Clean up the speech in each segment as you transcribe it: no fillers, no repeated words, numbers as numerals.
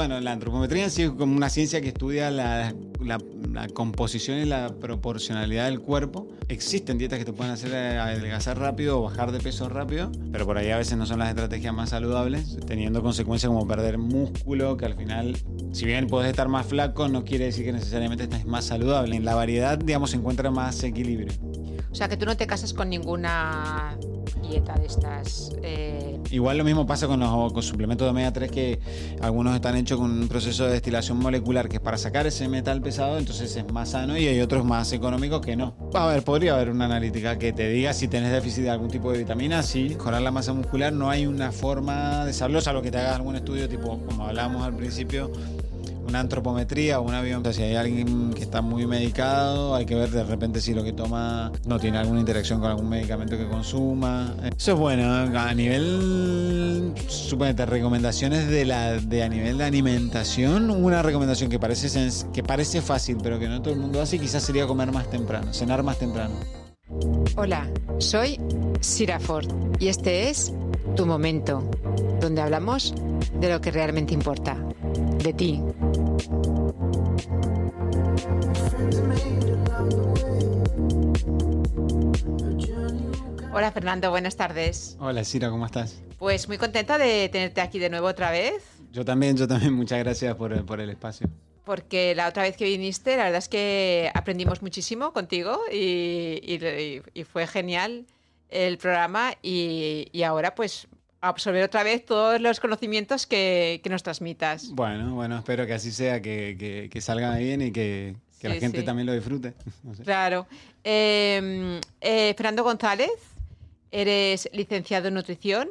bueno, la antropometría en sí es como una ciencia que estudia la composición y la proporcionalidad del cuerpo. Existen dietas que te pueden hacer adelgazar rápido o bajar de peso rápido, pero por ahí a veces no son las estrategias más saludables, teniendo consecuencias como perder músculo, que al final, si bien podés estar más flaco, no quiere decir que necesariamente estés más saludable. En la variedad, digamos, se encuentra más equilibrio. O sea, que tú no te casas con ninguna dieta de estas. Igual lo mismo pasa con los suplementos de omega 3, que algunos están hechos con un proceso de destilación molecular que es para sacar ese metal pesado, entonces es más sano, y hay otros más económicos que no. A ver, podría haber una analítica que te diga si tenés déficit de algún tipo de vitamina, sí. Mejorar la masa muscular no hay una forma de saberlo, salvo que te hagas algún estudio tipo, como hablábamos al principio, una antropometría o una biometría. Si hay alguien que está muy medicado, hay que ver de repente si lo que toma no tiene alguna interacción con algún medicamento que consuma. Eso es bueno. A nivel, suponete, recomendaciones de a nivel de alimentación, una recomendación que parece fácil, pero que no todo el mundo hace, quizás sería comer más temprano, cenar más temprano. Hola, soy Sira Ford y este es Tu Momento, donde hablamos de lo que realmente importa, de ti. Hola Fernando, buenas tardes. Hola Sira, ¿cómo estás? Pues muy contenta de tenerte aquí de nuevo otra vez. Yo también, muchas gracias por el espacio. Porque la otra vez que viniste, la verdad es que aprendimos muchísimo contigo y fue genial el programa y ahora pues absorber otra vez todos los conocimientos que nos transmitas. Bueno, espero que así sea, que salga bien y que la gente también lo disfrute. No sé. Claro. Fernando González, eres licenciado en nutrición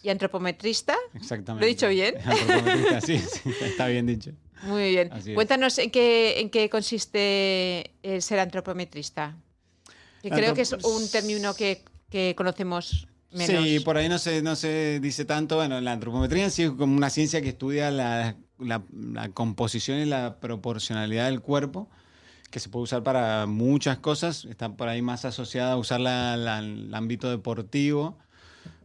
y antropometrista. Exactamente. ¿Lo he dicho bien? Antropometrista, sí, está bien dicho. Muy bien. Cuéntanos en qué consiste el ser antropometrista. Que creo que es un término que conocemos menos. Sí, por ahí no se dice tanto. Bueno, la antropometría en sí es como una ciencia que estudia la composición y la proporcionalidad del cuerpo, que se puede usar para muchas cosas. Está por ahí más asociada a usarla al ámbito deportivo,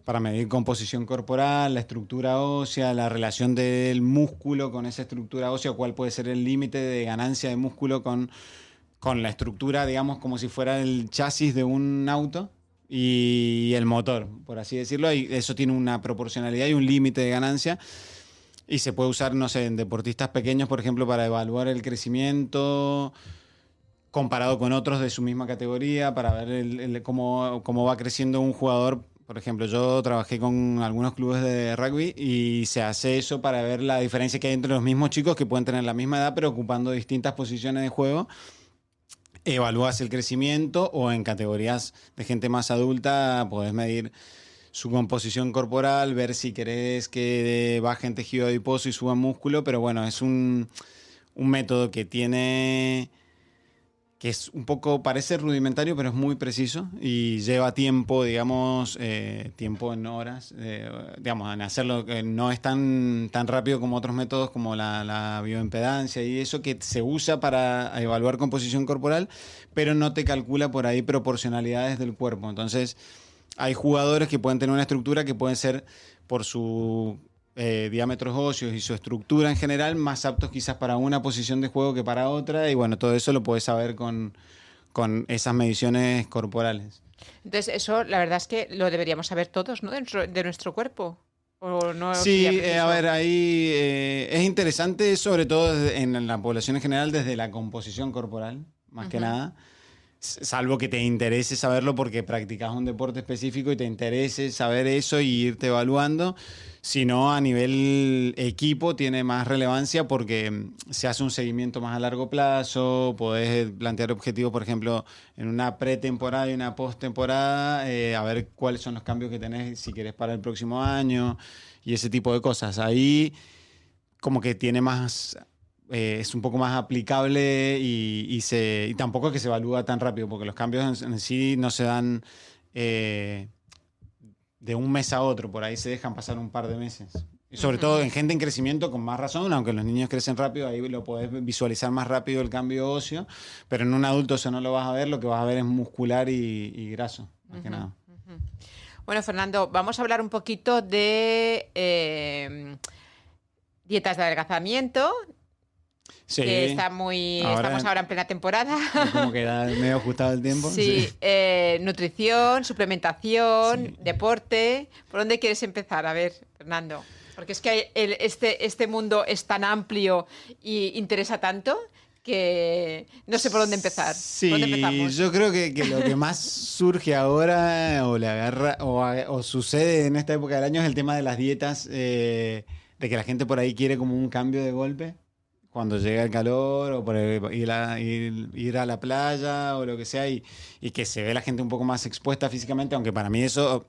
para medir composición corporal, la estructura ósea, la relación del músculo con esa estructura ósea, cuál puede ser el límite de ganancia de músculo con la estructura, digamos, como si fuera el chasis de un auto y el motor, por así decirlo. Y eso tiene una proporcionalidad y un límite de ganancia. Y se puede usar, no sé, en deportistas pequeños, por ejemplo, para evaluar el crecimiento comparado con otros de su misma categoría, para ver cómo va creciendo un jugador. Por ejemplo, yo trabajé con algunos clubes de rugby y se hace eso para ver la diferencia que hay entre los mismos chicos que pueden tener la misma edad pero ocupando distintas posiciones de juego. Evalúas el crecimiento, o en categorías de gente más adulta podés medir su composición corporal, ver si querés que baje en tejido adiposo y suba músculo, pero bueno, es un método que es un poco, parece rudimentario, pero es muy preciso y lleva tiempo, digamos, tiempo en horas, digamos, en hacerlo. No es tan rápido como otros métodos como la bioimpedancia y eso, que se usa para evaluar composición corporal, pero no te calcula por ahí proporcionalidades del cuerpo. Entonces, hay jugadores que pueden tener una estructura que pueden ser, por su diámetros óseos y su estructura en general, más aptos quizás para una posición de juego que para otra, y bueno, todo eso lo podés saber con esas mediciones corporales. Entonces eso, la verdad es que lo deberíamos saber todos, ¿no? Dentro de nuestro cuerpo. ¿O no? Sí, a ver, ahí es interesante, sobre todo en la población en general, desde la composición corporal, más que nada. Salvo que te interese saberlo porque practicas un deporte específico y te interese saber eso y irte evaluando. Si no, a nivel equipo tiene más relevancia porque se hace un seguimiento más a largo plazo. Podés plantear objetivos, por ejemplo, en una pretemporada y una postemporada, a ver cuáles son los cambios que tenés si querés para el próximo año y ese tipo de cosas. Ahí como que tiene más... es un poco más aplicable y tampoco es que se evalúa tan rápido, porque los cambios en sí no se dan de un mes a otro, por ahí se dejan pasar un par de meses. Y sobre todo en gente en crecimiento, con más razón, aunque los niños crecen rápido, ahí lo podés visualizar más rápido el cambio óseo, pero en un adulto eso no lo vas a ver, lo que vas a ver es muscular y graso, más que nada. Bueno, Fernando, vamos a hablar un poquito de dietas de adelgazamiento, Sí, que estamos ahora en plena temporada. como que da medio ajustado el tiempo. Sí, nutrición, suplementación, Sí. deporte. ¿Por dónde quieres empezar? A ver, Fernando. Porque es que este mundo es tan amplio y interesa tanto que no sé por dónde empezar. ¿Por dónde Sí, empezamos? yo creo que lo que más surge ahora o le agarra o sucede en esta época del año es el tema de las dietas, de que la gente por ahí quiere como un cambio de golpe cuando llega el calor o por ir a la playa o lo que sea y que se ve la gente un poco más expuesta físicamente, aunque para mí eso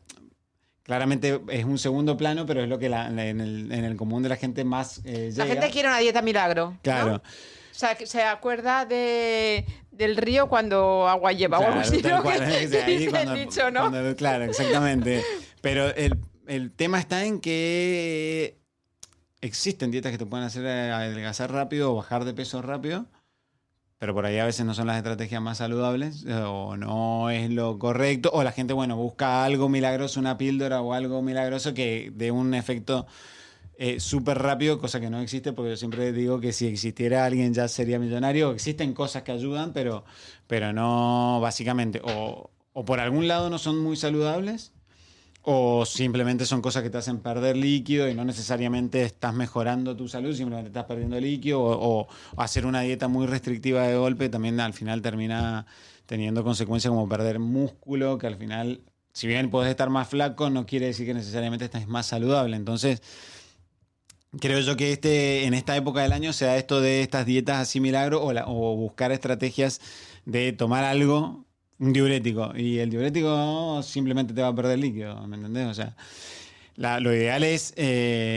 claramente es un segundo plano, pero es lo que en el común de la gente más La llega. gente quiere una dieta milagro, ¿no? Claro. O sea, que se acuerda del río cuando agua lleva o algo Claro, así, tal ¿no? cual, Que ahí dice cuando- el dicho, ¿no? claro, exactamente. Pero el tema está en que existen dietas que te pueden hacer adelgazar rápido o bajar de peso rápido, pero por ahí a veces no son las estrategias más saludables o no es lo correcto, o la gente, bueno, busca algo milagroso, una píldora o algo milagroso que dé un efecto súper rápido, cosa que no existe, porque yo siempre digo que si existiera alguien ya sería millonario. Existen cosas que ayudan, pero no básicamente, o por algún lado no son muy saludables, o simplemente son cosas que te hacen perder líquido y no necesariamente estás mejorando tu salud, simplemente estás perdiendo líquido, o hacer una dieta muy restrictiva de golpe también al final termina teniendo consecuencias como perder músculo, que al final, si bien podés estar más flaco, no quiere decir que necesariamente estés más saludable. Entonces, creo yo que en esta época del año se da esto de estas dietas así milagro o buscar estrategias de tomar algo, un diurético. Y el diurético simplemente te va a perder líquido, ¿me entendés? O sea, lo ideal es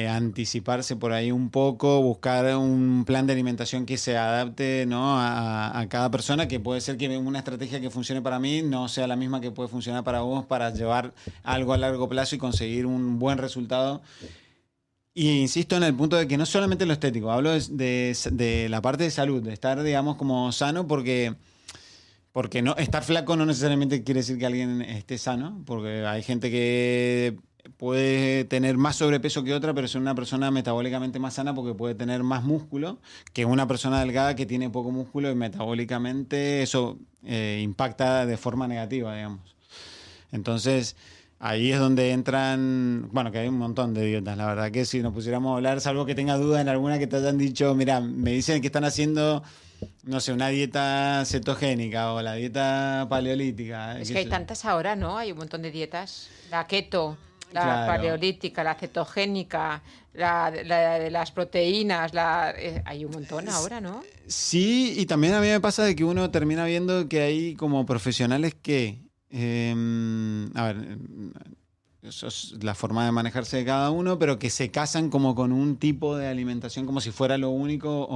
anticiparse por ahí un poco, buscar un plan de alimentación que se adapte, ¿no? a cada persona, que puede ser que una estrategia que funcione para mí no sea la misma que puede funcionar para vos para llevar algo a largo plazo y conseguir un buen resultado. Y insisto en el punto de que no solamente lo estético, hablo de la parte de salud, de estar, digamos, como sano, porque no, estar flaco no necesariamente quiere decir que alguien esté sano, porque hay gente que puede tener más sobrepeso que otra, pero es una persona metabólicamente más sana porque puede tener más músculo que una persona delgada que tiene poco músculo y metabólicamente eso impacta de forma negativa, digamos. Entonces, ahí es donde entran, bueno, que hay un montón de dietas, la verdad que si nos pusiéramos a hablar, salvo que tenga duda en alguna que te hayan dicho, mira, me dicen que están haciendo, no sé, una dieta cetogénica o la dieta paleolítica. Es qué que hay sé yo. tantas ahora, ¿no? Hay un montón de dietas. La keto, la Claro. paleolítica, la cetogénica, la de las proteínas, hay un montón ahora, ¿no? Sí, y también a mí me pasa de que uno termina viendo que hay como profesionales que, a ver, eso es la forma de manejarse de cada uno, pero que se casan como con un tipo de alimentación como si fuera lo único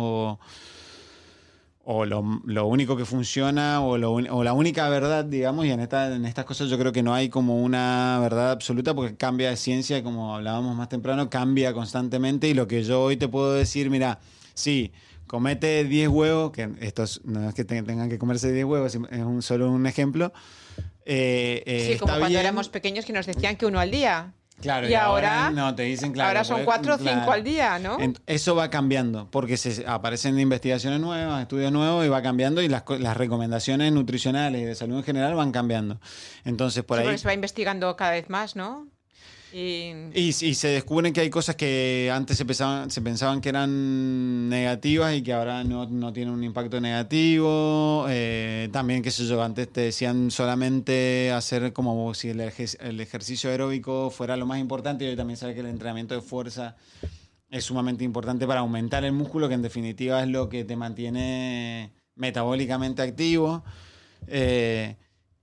o lo único que funciona o la única verdad, digamos, y en estas cosas yo creo que no hay como una verdad absoluta porque cambia de ciencia, como hablábamos más temprano, cambia constantemente y lo que yo hoy te puedo decir, mira, sí, comete 10 huevos, que no es que tengan que comerse 10 huevos, es solo un ejemplo. Sí, como Está cuando bien. éramos pequeños que nos decían que uno al día. Claro, Y ahora, no, te dicen, claro. ahora son 4 o 5 al día, ¿no? Eso va cambiando, porque aparecen investigaciones nuevas, estudios nuevos y va cambiando y las recomendaciones nutricionales y de salud en general van cambiando. Entonces, por Sí, ahí... porque se va investigando cada vez más, ¿no? Y Y se descubren que hay cosas que antes se pensaban que eran negativas y que ahora no tienen un impacto negativo. También, qué sé yo, antes te decían solamente hacer como si el ejercicio aeróbico fuera lo más importante y hoy también sabes que el entrenamiento de fuerza es sumamente importante para aumentar el músculo, que en definitiva es lo que te mantiene metabólicamente activo. Eh,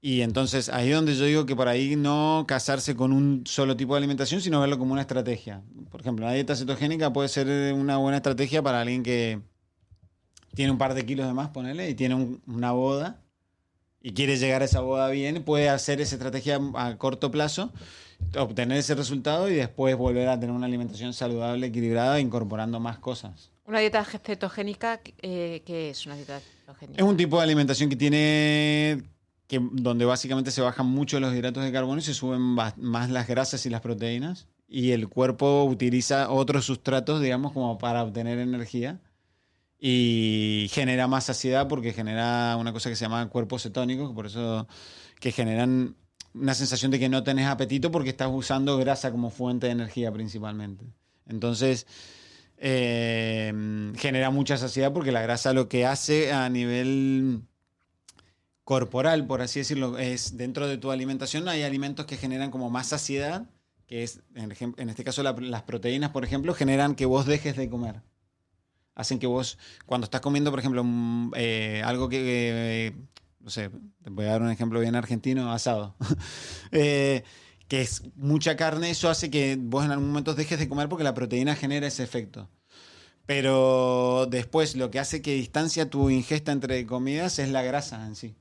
y entonces ahí es donde yo digo que por ahí no casarse con un solo tipo de alimentación, sino verlo como una estrategia. Por ejemplo, una dieta cetogénica puede ser una buena estrategia para alguien que tiene un par de kilos de más, ponele, y tiene una boda y quiere llegar a esa boda bien, puede hacer esa estrategia a corto plazo, obtener ese resultado y después volver a tener una alimentación saludable, equilibrada, incorporando más cosas. una dieta cetogénica, ¿qué es una dieta cetogénica? Es un tipo de alimentación donde básicamente se bajan mucho los hidratos de carbono y se suben más las grasas y las proteínas. y el cuerpo utiliza otros sustratos, digamos, como para obtener energía y genera más saciedad porque genera una cosa que se llama cuerpos cetónicos, por eso que generan una sensación de que no tenés apetito porque estás usando grasa como fuente de energía principalmente. Entonces, genera mucha saciedad porque la grasa lo que hace a nivel corporal, por así decirlo, es dentro de tu alimentación hay alimentos que generan como más saciedad, que es, en este caso las proteínas, por ejemplo, generan que vos dejes de comer. Hacen que vos, cuando estás comiendo, por ejemplo, algo no sé, te voy a dar un ejemplo bien argentino, asado, eh, que es mucha carne, eso hace que vos en algún momento dejes de comer porque la proteína genera ese efecto. Pero después lo que hace que distancia tu ingesta entre comidas es la grasa en sí.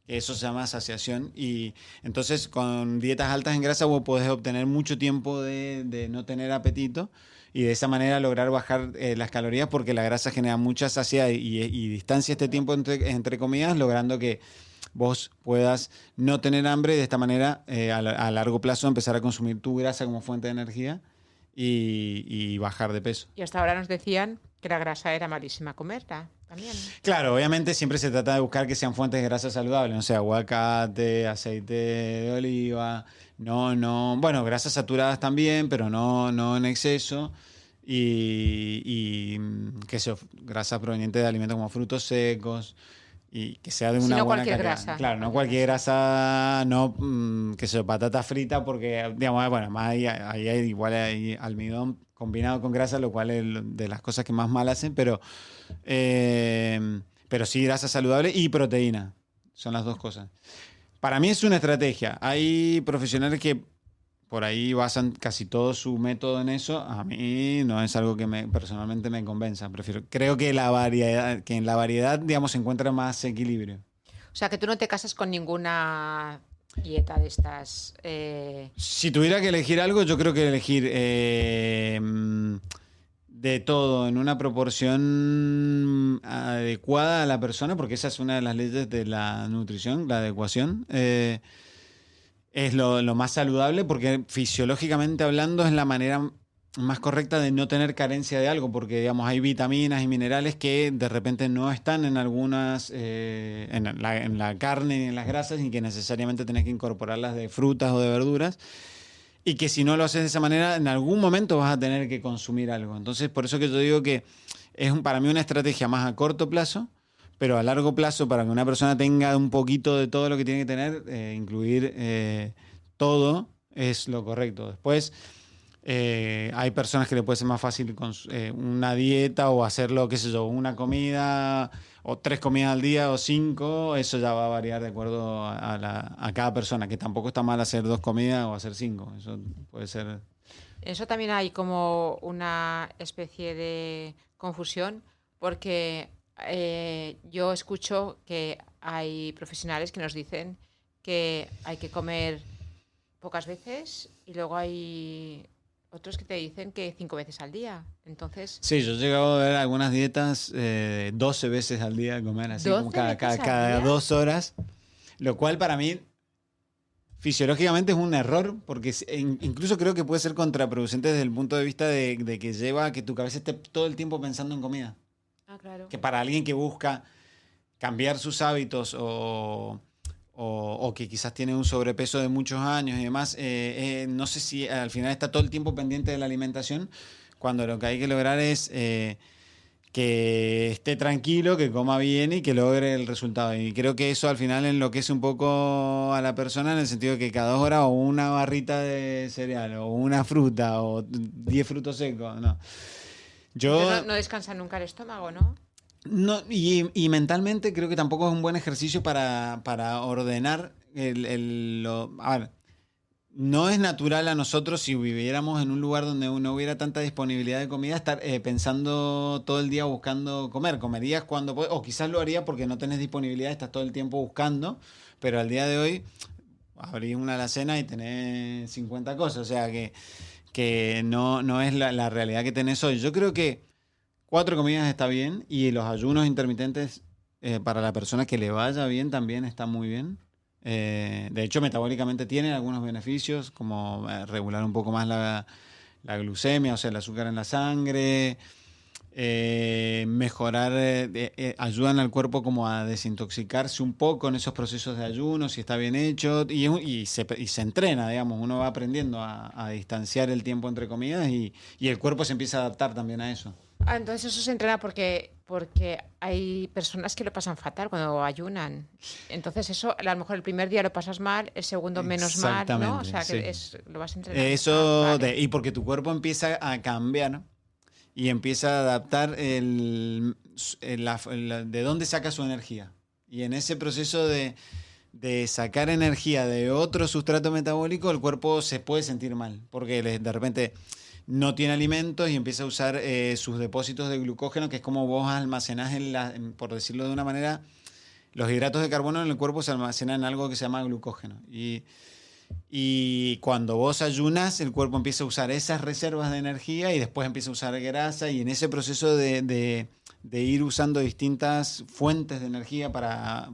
Eso se llama saciación y entonces con dietas altas en grasa vos podés obtener mucho tiempo de no tener apetito y de esa manera lograr bajar las calorías porque la grasa genera mucha saciedad y distancia este tiempo entre comidas logrando que vos puedas no tener hambre y de esta manera a largo plazo empezar a consumir tu grasa como fuente de energía y bajar de peso. Y hasta ahora nos decían que la grasa era malísima comerla también. Claro, obviamente siempre se trata de buscar que sean fuentes de grasa saludables, no sé, aguacate, aceite de oliva, bueno, grasas saturadas también, pero no en exceso. Que sea grasa proveniente de alimentos como frutos secos y que sea de una No buena cualquier calidad. grasa. Claro, no cualquier grasa, no que sea patata frita, porque, digamos, bueno, más ahí igual hay almidón combinado con grasa, lo cual es de las cosas que más mal hacen, pero sí grasa saludable y proteína. Son las dos cosas. Para mí es una estrategia. Hay profesionales que por ahí basan casi todo su método en eso. A mí no es algo que personalmente me convenza. Creo que que en la variedad, digamos, se encuentra más equilibrio. O sea, que tú no te casas con ninguna dieta de estas. Si tuviera que elegir algo, yo creo que elegir de todo en una proporción adecuada a la persona, porque esa es una de las leyes de la nutrición, la adecuación. Es lo más saludable porque fisiológicamente hablando es la manera más correcta de no tener carencia de algo, porque digamos hay vitaminas y minerales que de repente no están en algunas, en la carne y en las grasas y que necesariamente tenés que incorporarlas de frutas o de verduras y que si no lo haces de esa manera en algún momento vas a tener que consumir algo. Entonces por eso que yo digo que es para mí una estrategia más a corto plazo, pero a largo plazo, para que una persona tenga un poquito de todo lo que tiene que tener, incluir todo es lo correcto. Después, hay personas que le puede ser más fácil una dieta o hacerlo, qué sé yo, una comida o 3 comidas al día o 5. Eso ya va a variar de acuerdo a cada persona, que tampoco está mal hacer 2 comidas o hacer 5. Eso puede ser. Eso también hay como una especie de confusión, porque yo escucho que hay profesionales que nos dicen que hay que comer pocas veces y luego hay otros que te dicen que 5 veces al día. Entonces, Sí, yo he llegado a ver algunas dietas 12 veces al día comer, así como 12 veces al cada día. 2 horas, lo cual para mí fisiológicamente es un error, porque incluso creo que puede ser contraproducente desde el punto de vista de que lleva a que tu cabeza esté todo el tiempo pensando en comida. Ah, claro. Que para alguien que busca cambiar sus hábitos o que quizás tiene un sobrepeso de muchos años y demás, no sé si al final está todo el tiempo pendiente de la alimentación, cuando lo que hay que lograr es que esté tranquilo, que coma bien y que logre el resultado. Y creo que eso al final enloquece un poco a la persona en el sentido de que cada 2 horas o una barrita de cereal o una fruta o 10 frutos secos, no. Entonces no descansa nunca el estómago, ¿no? No, y mentalmente creo que tampoco es un buen ejercicio para ordenar a ver, no es natural a nosotros si viviéramos en un lugar donde no hubiera tanta disponibilidad de comida estar pensando todo el día buscando comer. Comerías cuando o quizás lo haría porque no tenés disponibilidad, estás todo el tiempo buscando, pero al día de hoy abrís una alacena y tenés 50 cosas, o sea que no es la realidad que tenés hoy. Yo creo que 4 comidas está bien y los ayunos intermitentes para la persona que le vaya bien también está muy bien. De hecho, metabólicamente tiene algunos beneficios, como regular un poco más la glucemia, o sea, el azúcar en la sangre, mejorar, ayudan al cuerpo como a desintoxicarse un poco en esos procesos de ayuno, si está bien hecho, y se entrena, digamos, uno va aprendiendo a distanciar el tiempo entre comidas y el cuerpo se empieza a adaptar también a eso. Entonces eso se entrena porque hay personas que lo pasan fatal cuando ayunan. Entonces eso, a lo mejor el primer día lo pasas mal, el segundo menos mal, ¿no? O sea, que Sí. lo vas entrenando. Eso, Vale. y porque tu cuerpo empieza a cambiar y empieza a adaptar de dónde saca su energía. Y en ese proceso de sacar energía de otro sustrato metabólico, el cuerpo se puede sentir mal, porque de repente no tiene alimentos y empieza a usar sus depósitos de glucógeno, que es como vos almacenás, por decirlo de una manera, los hidratos de carbono en el cuerpo se almacenan en algo que se llama glucógeno. Y cuando vos ayunas, el cuerpo empieza a usar esas reservas de energía y después empieza a usar grasa, y en ese proceso de ir usando distintas fuentes de energía para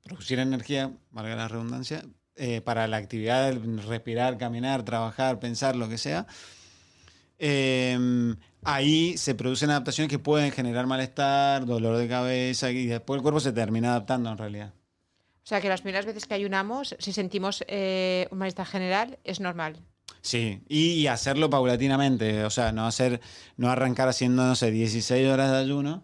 producir energía, valga la redundancia, para la actividad de respirar, caminar, trabajar, pensar, lo que sea, ahí se producen adaptaciones que pueden generar malestar, dolor de cabeza, y después el cuerpo se termina adaptando en realidad. O sea, que las primeras veces que ayunamos, si sentimos un malestar general, es normal. Sí, y hacerlo paulatinamente, o sea, no arrancar haciendo, no sé, 16 horas de ayuno,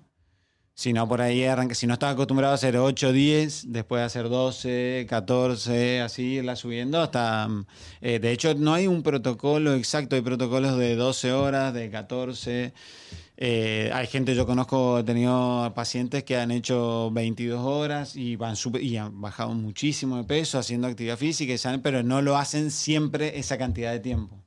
sino por ahí arranca, si no estás acostumbrado a hacer 8, 10, después hacer 12, 14, así irla subiendo hasta... de hecho, no hay un protocolo exacto, hay protocolos de 12 horas, de 14. Hay gente, yo conozco, he tenido pacientes que han hecho 22 horas y y han bajado muchísimo de peso haciendo actividad física, pero no lo hacen siempre esa cantidad de tiempo.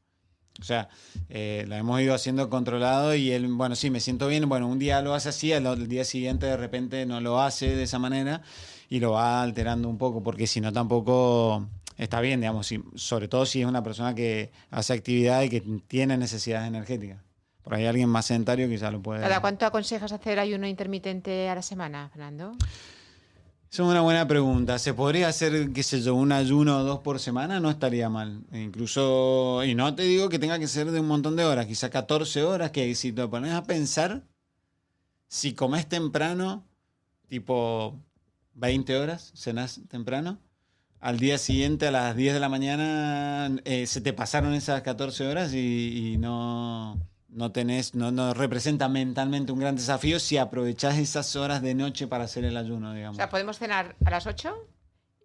O sea, lo hemos ido haciendo controlado y él, bueno, sí, me siento bien. Bueno, un día lo hace así, el día siguiente de repente no lo hace de esa manera y lo va alterando un poco, porque si no tampoco está bien, digamos, sobre todo si es una persona que hace actividad y que tiene necesidades energéticas. Por ahí alguien más sedentario quizá lo puede... ¿Cada cuánto aconsejas hacer ayuno intermitente a la semana, Fernando? Esa es una buena pregunta. ¿Se podría hacer, qué sé yo, un ayuno o 2 por semana? No estaría mal. Incluso, y no te digo que tenga que ser de un montón de horas, quizá 14 horas, que si te pones a pensar, si comes temprano, tipo 20 horas, cenás temprano, al día siguiente a las 10 de la mañana se te pasaron esas 14 horas y no representa mentalmente un gran desafío si aprovechás esas horas de noche para hacer el ayuno, O digamos. sea, podemos cenar a las 8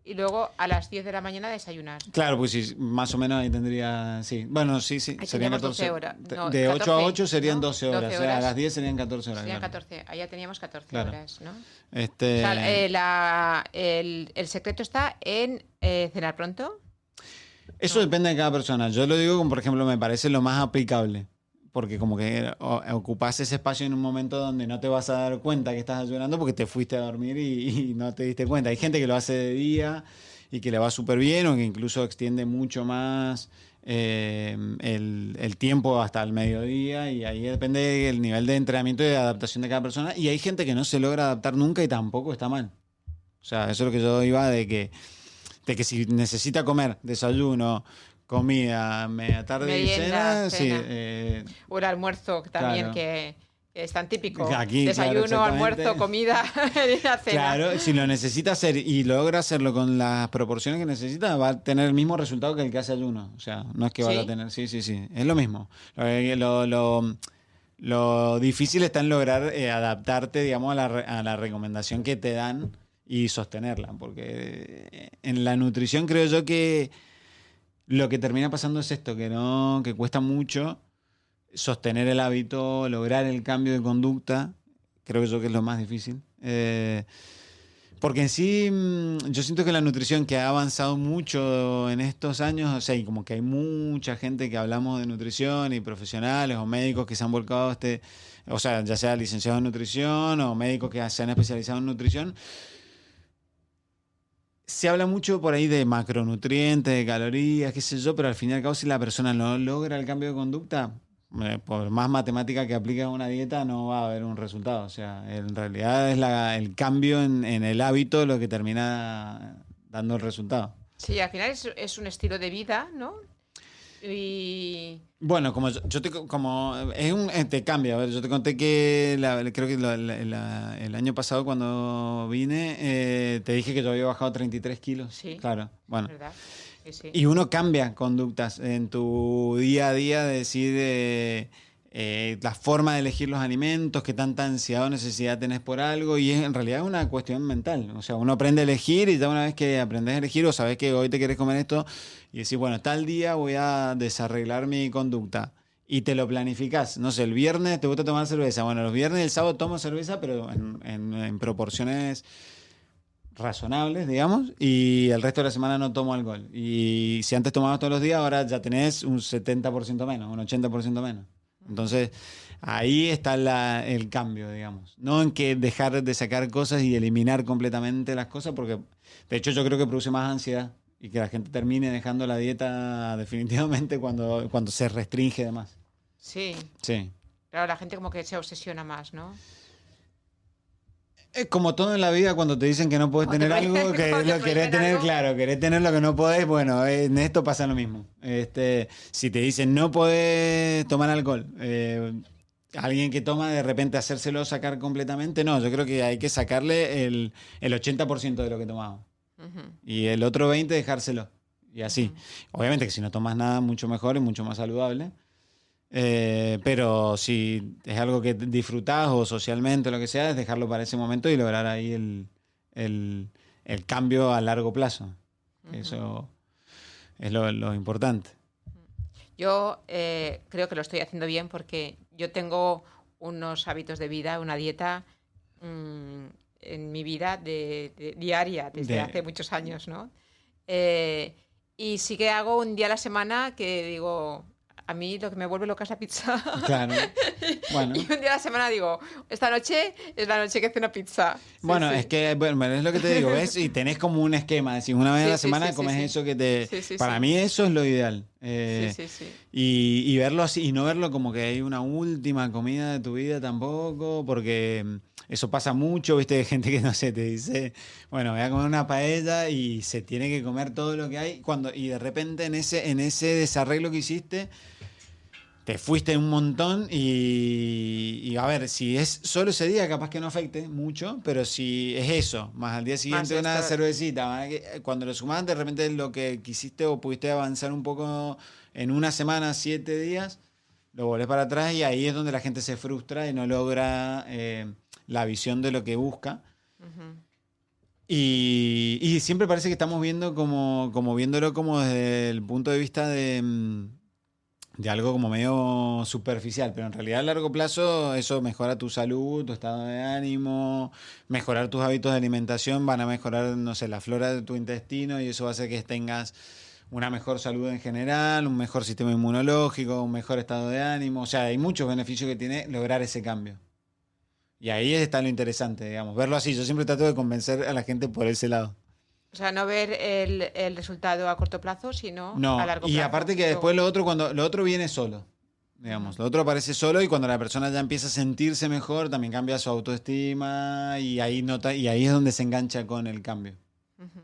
y luego a las 10 de la mañana desayunar. Claro, pues sí, más o menos ahí tendría, sí. Bueno, sí, Ahí serían teníamos 14. 12 horas. No, De 8 a 14, 8 serían ¿no? 12 horas. 12 O sea, a horas. las 10 serían 14 horas. Serían Claro. 14. Allá teníamos 14 Claro. horas, ¿no? O sea, el secreto está en cenar pronto. Eso No. depende de cada persona. Yo lo digo como, por ejemplo, me parece lo más aplicable. Porque como que ocupás ese espacio en un momento donde no te vas a dar cuenta que estás ayunando porque te fuiste a dormir y no te diste cuenta. Hay gente que lo hace de día y que le va súper bien, o que incluso extiende mucho más el tiempo hasta el mediodía, y ahí depende del nivel de entrenamiento y de adaptación de cada persona. Y hay gente que no se logra adaptar nunca y tampoco está mal. O sea, eso es lo que yo iba de que si necesita comer desayuno, comida, media tarde y Merienda, cena, sí. cena. O el almuerzo también, Claro. que es tan típico. Aquí, claro, Desayuno, exactamente. almuerzo, comida, merienda, cena. Claro, si lo necesita hacer y logra hacerlo con las proporciones que necesita, va a tener el mismo resultado que el que hace ayuno. O sea, no es que vaya a ¿Sí? tener. Sí, sí, sí. Es lo mismo. Lo difícil está en lograr adaptarte, digamos, a la recomendación que te dan y sostenerla. Porque en la nutrición creo yo que lo que termina pasando es esto, que cuesta mucho sostener el hábito, lograr el cambio de conducta. Creo yo que es lo más difícil. Porque en sí, yo siento que la nutrición, que ha avanzado mucho en estos años, o sea, y como que hay mucha gente que hablamos de nutrición y profesionales o médicos que se han volcado a o sea, ya sea licenciados en nutrición o médicos que se han especializado en nutrición. Se habla mucho por ahí de macronutrientes, de calorías, qué sé yo, pero al fin y al cabo, si la persona no logra el cambio de conducta, por más matemática que apliques a una dieta, no va a haber un resultado. O sea, en realidad es el cambio en el hábito lo que termina dando el resultado. Sí, al final es un estilo de vida, ¿no? Y Bueno, te cambia. A ver, yo te conté que creo que el año pasado cuando vine te dije que yo había bajado 33 kilos. sí, Claro, bueno. ¿verdad? Sí, sí. Y uno cambia conductas en tu día a día, de decir la forma de elegir los alimentos, qué tanta ansiedad o necesidad tenés por algo, y en realidad es una cuestión mental. O sea, uno aprende a elegir y ya una vez que aprendes a elegir o sabes que hoy te querés comer esto y decís, bueno, tal día voy a desarreglar mi conducta. Y te lo planificás. No sé, el viernes te gusta tomar cerveza. Bueno, los viernes y el sábado tomo cerveza, pero en proporciones razonables, digamos, y el resto de la semana no tomo alcohol. Y si antes tomabas todos los días, ahora ya tenés un 70% menos, un 80% menos. Entonces, ahí está el cambio, digamos. No en que dejar de sacar cosas y eliminar completamente las cosas, porque de hecho yo creo que produce más ansiedad y que la gente termine dejando la dieta definitivamente cuando se restringe de más. Sí, Sí. claro, la gente como que se obsesiona más, ¿no? Es como todo en la vida cuando te dicen que no puedes Cuando tener te algo, que cuando te lo querés prohíben tener algo. claro, querés tener lo que no podés, bueno, en esto pasa lo mismo. Si te dicen no podés tomar alcohol, alguien que toma de repente hacérselo sacar completamente, no, yo creo que hay que sacarle el 80% de lo que tomamos Ujú, y el otro 20% dejárselo y así. ujú. Obviamente que si no tomas nada, mucho mejor y mucho más saludable. Pero si es algo que disfrutás o socialmente o lo que sea, es dejarlo para ese momento y lograr ahí el, el cambio a largo plazo. Ujú. Eso es lo importante. Yo creo que lo estoy haciendo bien porque yo tengo unos hábitos de vida, una dieta mm, en mi vida diaria desde hace De, muchos años, ¿no? Eh, y sí que hago un día a la semana que digo, a mí lo que me vuelve loca es la pizza. claro. Y Bueno. un día a la semana digo, esta noche es la noche que ceno pizza. Sí, Bueno, es sí. que, bueno, es lo que te digo, ¿ves? Y tenés como un esquema, es decir, una vez a Sí, la sí, sí, semana sí, comes sí. eso que te... Sí, sí, Para sí. mí eso es lo ideal. Sí, sí, sí. Y verlo así, y no verlo como que hay una última comida de tu vida tampoco, porque eso pasa mucho, ¿viste? Hay gente que, no sé, te dice, bueno, voy a comer una paella y se tiene que comer todo lo que hay, y de repente en ese desarreglo que hiciste te fuiste un montón y a ver, si es solo ese día, capaz que no afecte mucho, pero si es eso, más al día Más siguiente una esto. cervecita, cuando lo sumás, de repente lo que quisiste o pudiste avanzar un poco en una semana, 7 días, lo volvés para atrás y ahí es donde la gente se frustra y no logra la visión de lo que busca. Ujú. Y siempre parece que estamos viendo como viéndolo como desde el punto de vista de algo como medio superficial, pero en realidad a largo plazo eso mejora tu salud, tu estado de ánimo, mejorar tus hábitos de alimentación, van a mejorar, no sé, la flora de tu intestino y eso va a hacer que tengas una mejor salud en general, un mejor sistema inmunológico, un mejor estado de ánimo, o sea, hay muchos beneficios que tiene lograr ese cambio. Y ahí está lo interesante, digamos, verlo así. Yo siempre trato de convencer a la gente por ese lado. O sea, no ver el resultado a corto plazo, sino a No, largo y plazo. aparte que después Luego. cuando lo otro viene solo, Ujú, digamos, lo otro aparece solo y cuando la persona ya empieza a sentirse mejor, también cambia su autoestima y ahí nota, y ahí es donde se engancha con el cambio. ujú,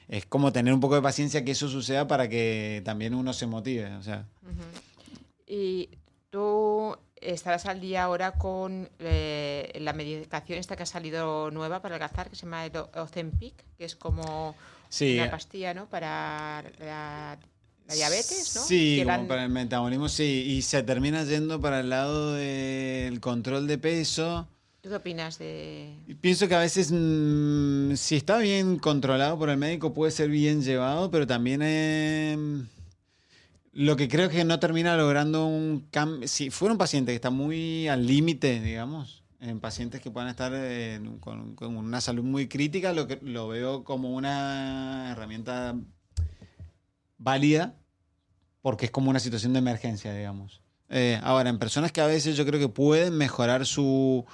Es como tener un poco de paciencia que eso suceda para que también uno se motive, o sea. ujú. Y tú estarás al día ahora con la medicación esta que ha salido nueva para adelgazar, que se llama el Ozempic, que es como Sí, una pastilla, ¿no? Para la diabetes, ¿no? sí, Que la como para el metabolismo, sí, y se termina yendo para el lado del control de peso. ¿Tú qué opinas de...? Y pienso que a veces, si está bien controlado por el médico, puede ser bien llevado, pero también lo que creo es que no termina logrando un cambio. Si fuera un paciente que está muy al límite, digamos, en pacientes que puedan estar con una salud muy crítica, lo veo como una herramienta válida porque es como una situación de emergencia, digamos. Ahora, en personas que a veces yo creo que pueden mejorar su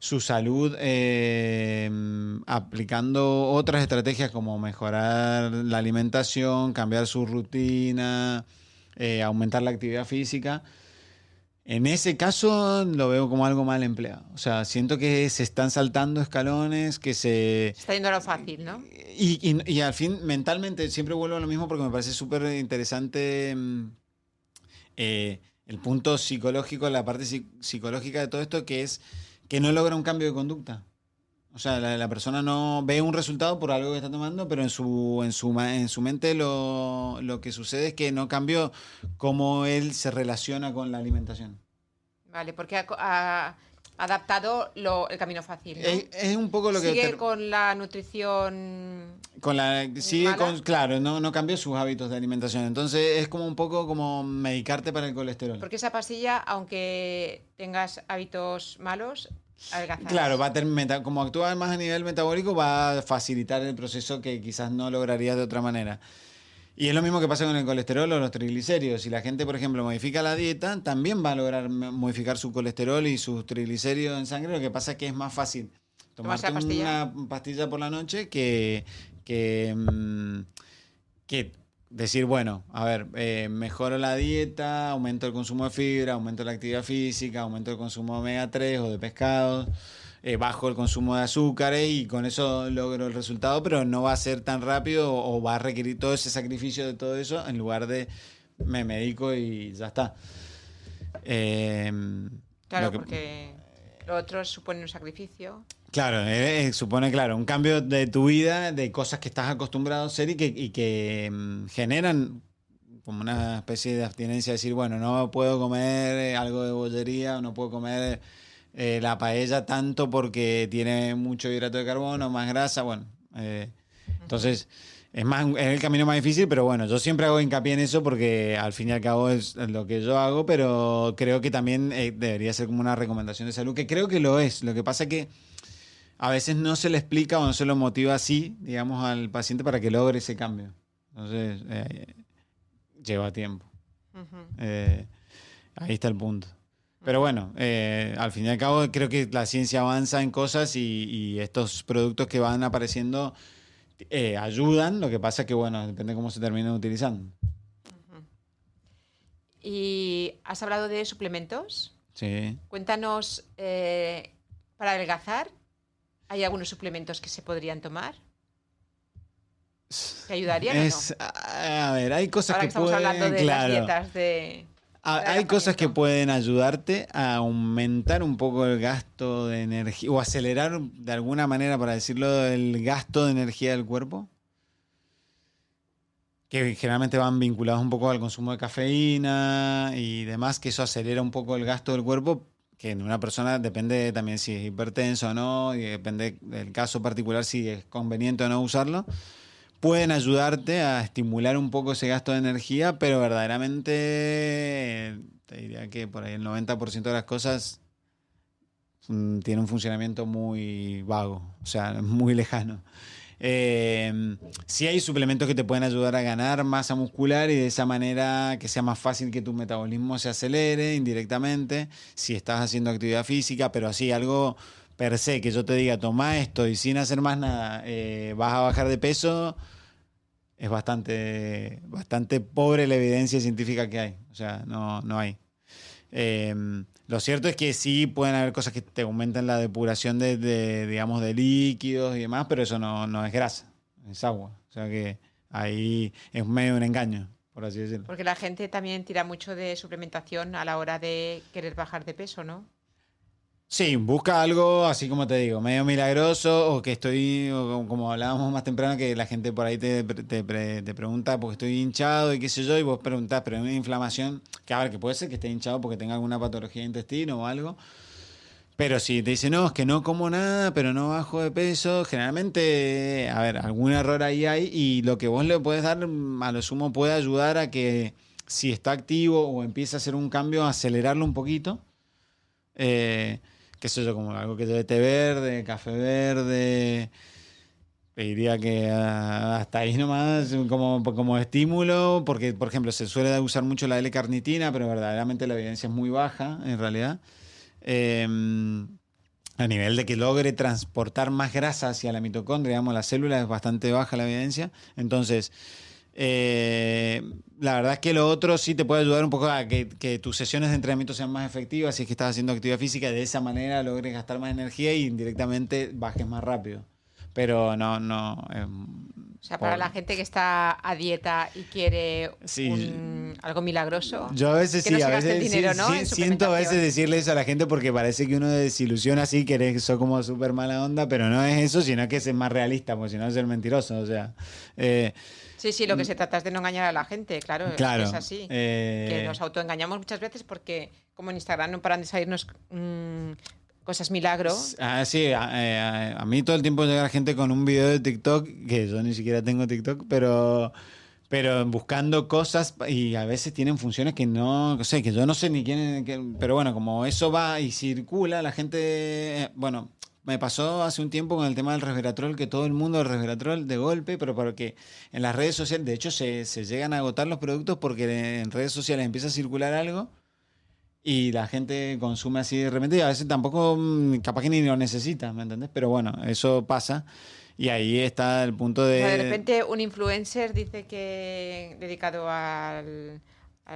salud aplicando otras estrategias como mejorar la alimentación, cambiar su rutina, aumentar la actividad física. En ese caso lo veo como algo mal empleado. O sea, siento que se están saltando escalones, que se... Se está yendo a lo fácil, ¿no? Y al fin, mentalmente, siempre vuelvo a lo mismo porque me parece súper interesante el punto psicológico, la parte psicológica de todo esto, que es que no logra un cambio de conducta. O sea, la persona no ve un resultado por algo que está tomando, pero en su mente lo que sucede es que no cambió cómo él se relaciona con la alimentación. Vale, porque ha adaptado el camino fácil, ¿no? Es un poco lo que... Sigue con la nutrición sigue mala. con, claro, no cambió sus hábitos de alimentación. Entonces es como un poco como medicarte para el colesterol. Porque esa pastilla, aunque tengas hábitos malos, Claro, adelgazas. va a como actúa más a nivel metabólico, va a facilitar el proceso que quizás no lograrías de otra manera. Y es lo mismo que pasa con el colesterol o los triglicéridos. Si la gente, por ejemplo, modifica la dieta, también va a lograr modificar su colesterol y sus triglicéridos en sangre. Lo que pasa es que es más fácil ¿Tomarse tomarte la pastilla? una pastilla por la noche que decir, bueno, a ver, mejoro la dieta, aumento el consumo de fibra, aumento la actividad física, aumento el consumo de omega 3 o de pescados, bajo el consumo de azúcares y con eso logro el resultado, pero no va a ser tan rápido o va a requerir todo ese sacrificio de todo eso en lugar de me medico y ya está. Eh, lo Claro, que, porque lo otro supone un sacrificio. Claro, supone, claro, un cambio de tu vida, de cosas que estás acostumbrado a hacer y que generan como una especie de abstinencia, decir, bueno, no puedo comer algo de bollería o no puedo comer la paella tanto porque tiene mucho hidrato de carbono, más grasa, bueno. Ujú. Entonces, es el camino más difícil, pero bueno, yo siempre hago hincapié en eso porque al fin y al cabo es lo que yo hago, pero creo que también debería ser como una recomendación de salud, que creo que lo es. Lo que pasa que a veces no se le explica o no se lo motiva así, digamos, al paciente para que logre ese cambio. Entonces, lleva tiempo. Ujú. Eh, ahí está el punto. Pero bueno, al fin y al cabo creo que la ciencia avanza en cosas y estos productos que van apareciendo ayudan. Lo que pasa es que, bueno, depende de cómo se terminen utilizando. Ujú. ¿Y has hablado de suplementos? Sí. Cuéntanos, para adelgazar, ¿hay algunos suplementos que se podrían tomar? ¿Que ayudarían o no? A ver, hay cosas Ahora que que estamos hablando pueden, de las claro. dietas de Hay cosas que adelgazamiento. pueden ayudarte a aumentar un poco el gasto de energía o acelerar de alguna manera, para decirlo, el gasto de energía del cuerpo, que generalmente van vinculados un poco al consumo de cafeína y demás, que eso acelera un poco el gasto del cuerpo, que en una persona depende también si es hipertenso o no, y depende del caso particular si es conveniente o no usarlo. Pueden ayudarte a estimular un poco ese gasto de energía, pero verdaderamente te diría que por ahí el 90% de las cosas tiene un funcionamiento muy vago, o sea, muy lejano. Sí hay suplementos que te pueden ayudar a ganar masa muscular y de esa manera que sea más fácil que tu metabolismo se acelere indirectamente si estás haciendo actividad física, pero así algo per se que yo te diga, toma esto y sin hacer más nada, vas a bajar de peso, es bastante pobre la evidencia científica que hay. O sea, no hay. Eh, lo cierto es que sí pueden haber cosas que te aumentan la depuración digamos, de líquidos y demás, pero eso no es grasa, es agua. O sea que ahí es medio un engaño, por así decirlo. Porque la gente también tira mucho de suplementación a la hora de querer bajar de peso, ¿no? Sí, busca algo así como te digo, medio milagroso o que o como hablábamos más temprano, que la gente por ahí te pregunta porque estoy hinchado y qué sé yo, y vos preguntás, pero es una inflamación, que a ver, que puede ser que esté hinchado porque tenga alguna patología de intestino o algo, pero si te dice, no, es que no como nada, pero no bajo de peso, generalmente, a ver, algún error ahí hay y lo que vos le puedes dar, a lo sumo puede ayudar a que si está activo o empieza a hacer un cambio, acelerarlo un poquito. Eh, qué sé yo, como algo que de té verde, café verde. Te diría que hasta ahí nomás como estímulo, porque por ejemplo se suele usar mucho la L-carnitina, pero verdaderamente la evidencia es muy baja en realidad. Eh, a nivel de que logre transportar más grasa hacia la mitocondria, digamos, la célula es bastante baja la evidencia. Entonces, La verdad es que lo otro sí te puede ayudar un poco a que tus sesiones de entrenamiento sean más efectivas, si es que estás haciendo actividad física, y de esa manera logres gastar más energía y indirectamente bajes más rápido. Pero no. O sea, para la gente que está a dieta y quiere Sí, algo milagroso, yo a veces que no sí, se a gaste el veces dinero, ¿no? sí, En siento a veces suplementación. decirle eso a la gente porque parece que uno desilusiona así, que eso como súper mala onda, pero no es eso, sino que es más realista, porque si no es ser mentiroso. O sea, eh, Sí, sí, lo que se trata es de no engañar a la gente, claro, es que es claro. así. Que nos autoengañamos muchas veces porque, como en Instagram no paran de salirnos cosas milagro. Sí, a mí todo el tiempo llega gente con un video de TikTok, que yo ni siquiera tengo TikTok, pero buscando cosas y a veces tienen funciones que no sé, que yo no sé ni quién, pero bueno, como eso va y circula, la gente, bueno, me pasó hace un tiempo con el tema del resveratrol, que todo el mundo el resveratrol de golpe, pero porque en las redes sociales, de hecho se llegan a agotar los productos porque en redes sociales empieza a circular algo. Y la gente consume así de repente y a veces tampoco, capaz que ni lo necesita, ¿me entendés? Pero bueno, eso pasa y ahí está el punto O sea, de de... repente un influencer dice que, dedicado a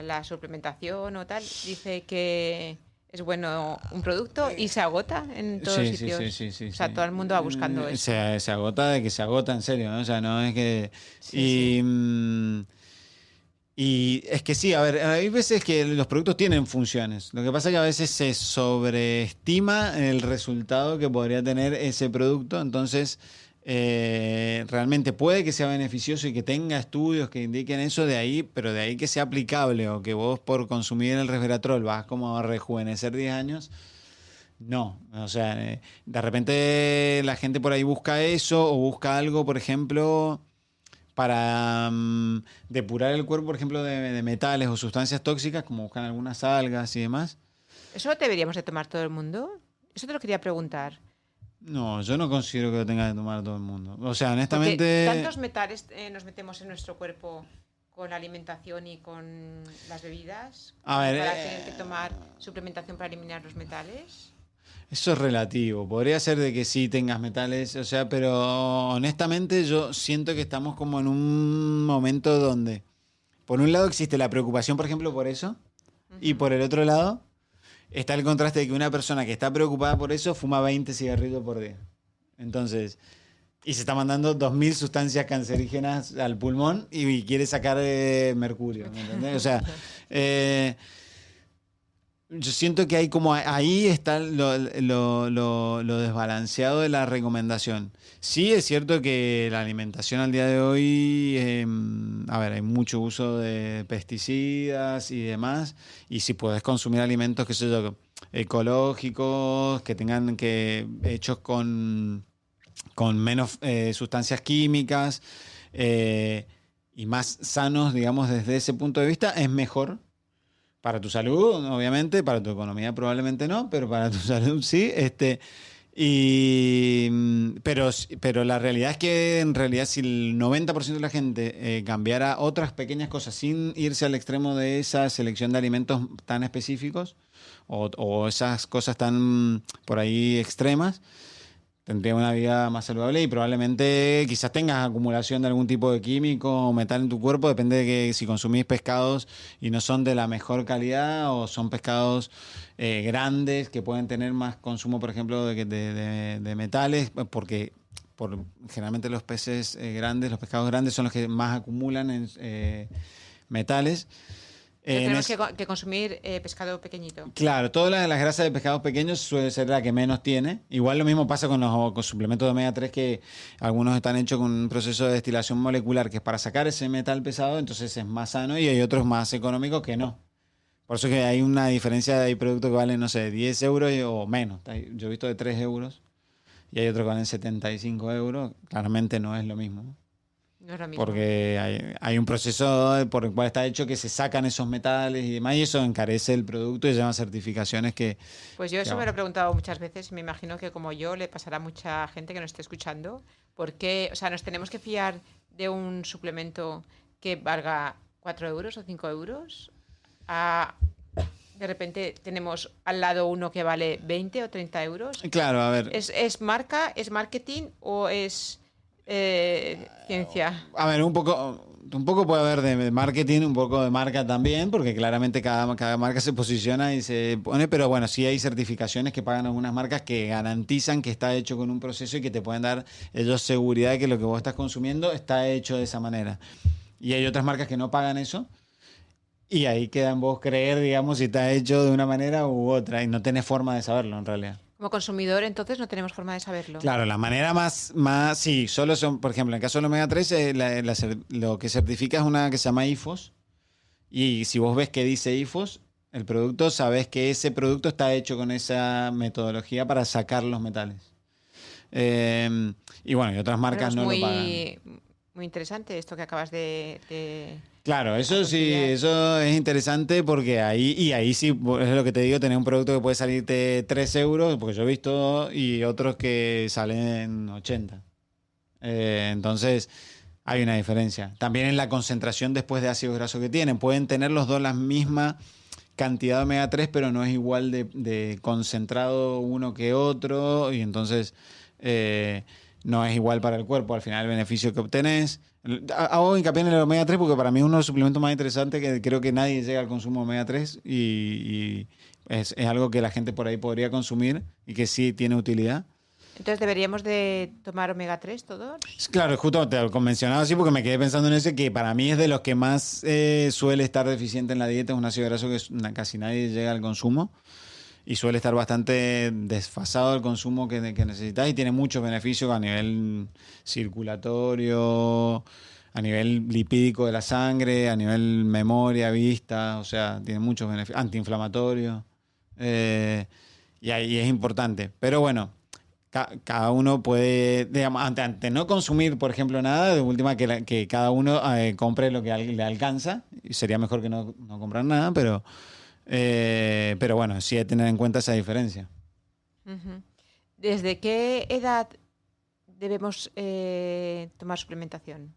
la suplementación o tal, dice que es bueno un producto y se agota en todos los Sí, sí, sí, sitios. sí, sí, O sea, sí. todo el mundo va buscando eso. Se agota de que se agota en serio, ¿no? O sea, no es que... Sí, sí. Y, y es que sí, a ver, hay veces que los productos tienen funciones. Lo que pasa es que a veces se sobreestima el resultado que podría tener ese producto. Entonces, realmente puede que sea beneficioso y que tenga estudios que indiquen eso de ahí, pero de ahí que sea aplicable o que vos por consumir el resveratrol vas como a rejuvenecer 10 años. No, o sea, de repente la gente por ahí busca eso o busca algo, por ejemplo, para depurar el cuerpo, por ejemplo, de metales o sustancias tóxicas, como buscan algunas algas y demás. ¿Eso lo deberíamos de tomar todo el mundo? Eso te lo quería preguntar. No, yo no considero que lo tenga que tomar todo el mundo. O sea, Porque honestamente, tantos metales nos metemos en nuestro cuerpo con la alimentación y con las bebidas, a como ver, para tener que tomar suplementación para eliminar los metales. eso es relativo. Podría ser de que sí tengas metales, o sea, pero honestamente yo siento que estamos como en un momento donde, por un lado existe la preocupación, por ejemplo, por eso, y Ujú. por el otro lado está el contraste de que una persona que está preocupada por eso fuma 20 cigarrillos por día. Entonces, y se está mandando 2000 sustancias cancerígenas al pulmón y quiere sacar mercurio, ¿me entendés? O sea, eh, yo siento que hay como ahí está lo desbalanceado de la recomendación. Sí es cierto que la alimentación al día de hoy, a ver, hay mucho uso de pesticidas y demás, y si puedes consumir alimentos, qué sé yo, ecológicos, que tengan que hechos con menos sustancias químicas y más sanos, digamos, desde ese punto de vista, es mejor. Para tu salud, obviamente, para tu economía probablemente no, pero para tu salud sí. Pero la realidad es que en realidad si el 90% de la gente cambiara otras pequeñas cosas sin irse al extremo de esa selección de alimentos tan específicos o esas cosas tan por ahí extremas, tendría una vida más saludable y probablemente quizás tengas acumulación de algún tipo de químico o metal en tu cuerpo, depende de que si consumís pescados y no son de la mejor calidad o son pescados grandes que pueden tener más consumo, por ejemplo, de metales, porque generalmente los peces grandes, los pescados grandes son los que más acumulan en metales. Entonces En tenemos es- que consumir pescado pequeñito. Claro, todas las grasas de pescados pequeños suele ser la que menos tiene. Igual lo mismo pasa con suplementos de omega 3 que algunos están hechos con un proceso de destilación molecular que es para sacar ese metal pesado, entonces es más sano y hay otros más económicos que no. Por eso que hay una diferencia, hay productos que valen, no sé, 10 euros o menos. Yo he visto de 3 euros y hay otros que valen 75 euros. Claramente no es lo mismo, ¿no? No es lo mismo. Porque hay un proceso por el cual está hecho que se sacan esos metales y demás, y eso encarece el producto y se llaman certificaciones Pues yo eso me que lo he preguntado muchas veces y me imagino que como yo le pasará a mucha gente que nos esté escuchando. ¿Por qué? O sea, nos tenemos que fiar de un suplemento que valga 4 euros o 5 euros. A, de repente tenemos al lado uno que vale 20 o 30 euros. claro, a ver, ¿Es marca, es marketing o es ciencia? un poco, un poco puede haber de marketing, un poco de marca también, porque claramente cada marca se posiciona y se pone, pero bueno, sí hay certificaciones que pagan algunas marcas que garantizan que está hecho con un proceso y que te pueden dar ellos seguridad de que lo que vos estás consumiendo está hecho de esa manera. Y hay otras marcas que no pagan eso. Y ahí queda en vos creer, digamos, si está hecho de una manera u otra. Y no tenés forma de saberlo, en realidad. Como consumidor, entonces no tenemos forma de saberlo. Claro, la manera más sí, solo son, por ejemplo, en el caso del omega 3, lo que certifica es una que se llama IFOS. Y si vos ves que dice IFOS, el producto, sabés que ese producto está hecho con esa metodología para sacar los metales. Y bueno, y otras Bueno, marcas es no lo pagan. muy interesante esto que acabas de Claro, eso sí, aconsellar. eso es interesante porque ahí sí, es lo que te digo, tener un producto que puede salirte 3 euros, porque yo he visto, y otros que salen 80. Entonces, hay una diferencia. También en la concentración después de ácidos grasos que tienen. Pueden tener los dos la misma cantidad de omega 3, pero no es igual de concentrado uno que otro, y entonces eh, no es igual para el cuerpo. Al final, el beneficio que obtenés. Hago hincapié en el omega 3 porque para mí es uno de los suplementos más interesantes que creo que nadie llega al consumo de omega 3 y es algo que la gente por ahí podría consumir y que sí tiene utilidad. Entonces, ¿deberíamos de tomar omega 3 todos? Claro, justo te lo mencionaba así porque me quedé pensando en ese que para mí es de los que más suele estar deficiente en la dieta, es un ácido graso que casi nadie llega al consumo y suele estar bastante desfasado del consumo que necesitas y tiene muchos beneficios a nivel circulatorio, a nivel lipídico de la sangre, a nivel memoria, vista, o sea, tiene muchos beneficios, antiinflamatorio, eh, y ahí es importante. Pero bueno, cada uno puede, digamos, ante no consumir, por ejemplo, nada, de última que cada uno compre lo que le alcanza, y sería mejor que no comprar nada, pero bueno, sí hay que tener en cuenta esa diferencia. Ujú. ¿Desde qué edad debemos tomar suplementación?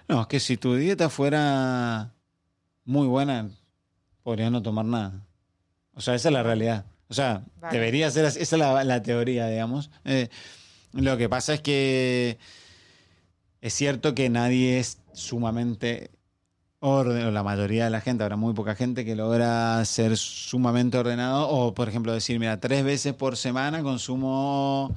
No, es que si tu dieta fuera muy buena, podrías no tomar nada. O sea, esa es la Vale, realidad. O sea, vale. debería ser así, esa es la teoría, digamos. Lo que pasa es que es cierto que nadie es sumamente orden, o la mayoría de la gente, habrá muy poca gente que logra ser sumamente ordenado o, por ejemplo, decir, mira, 3 veces por semana consumo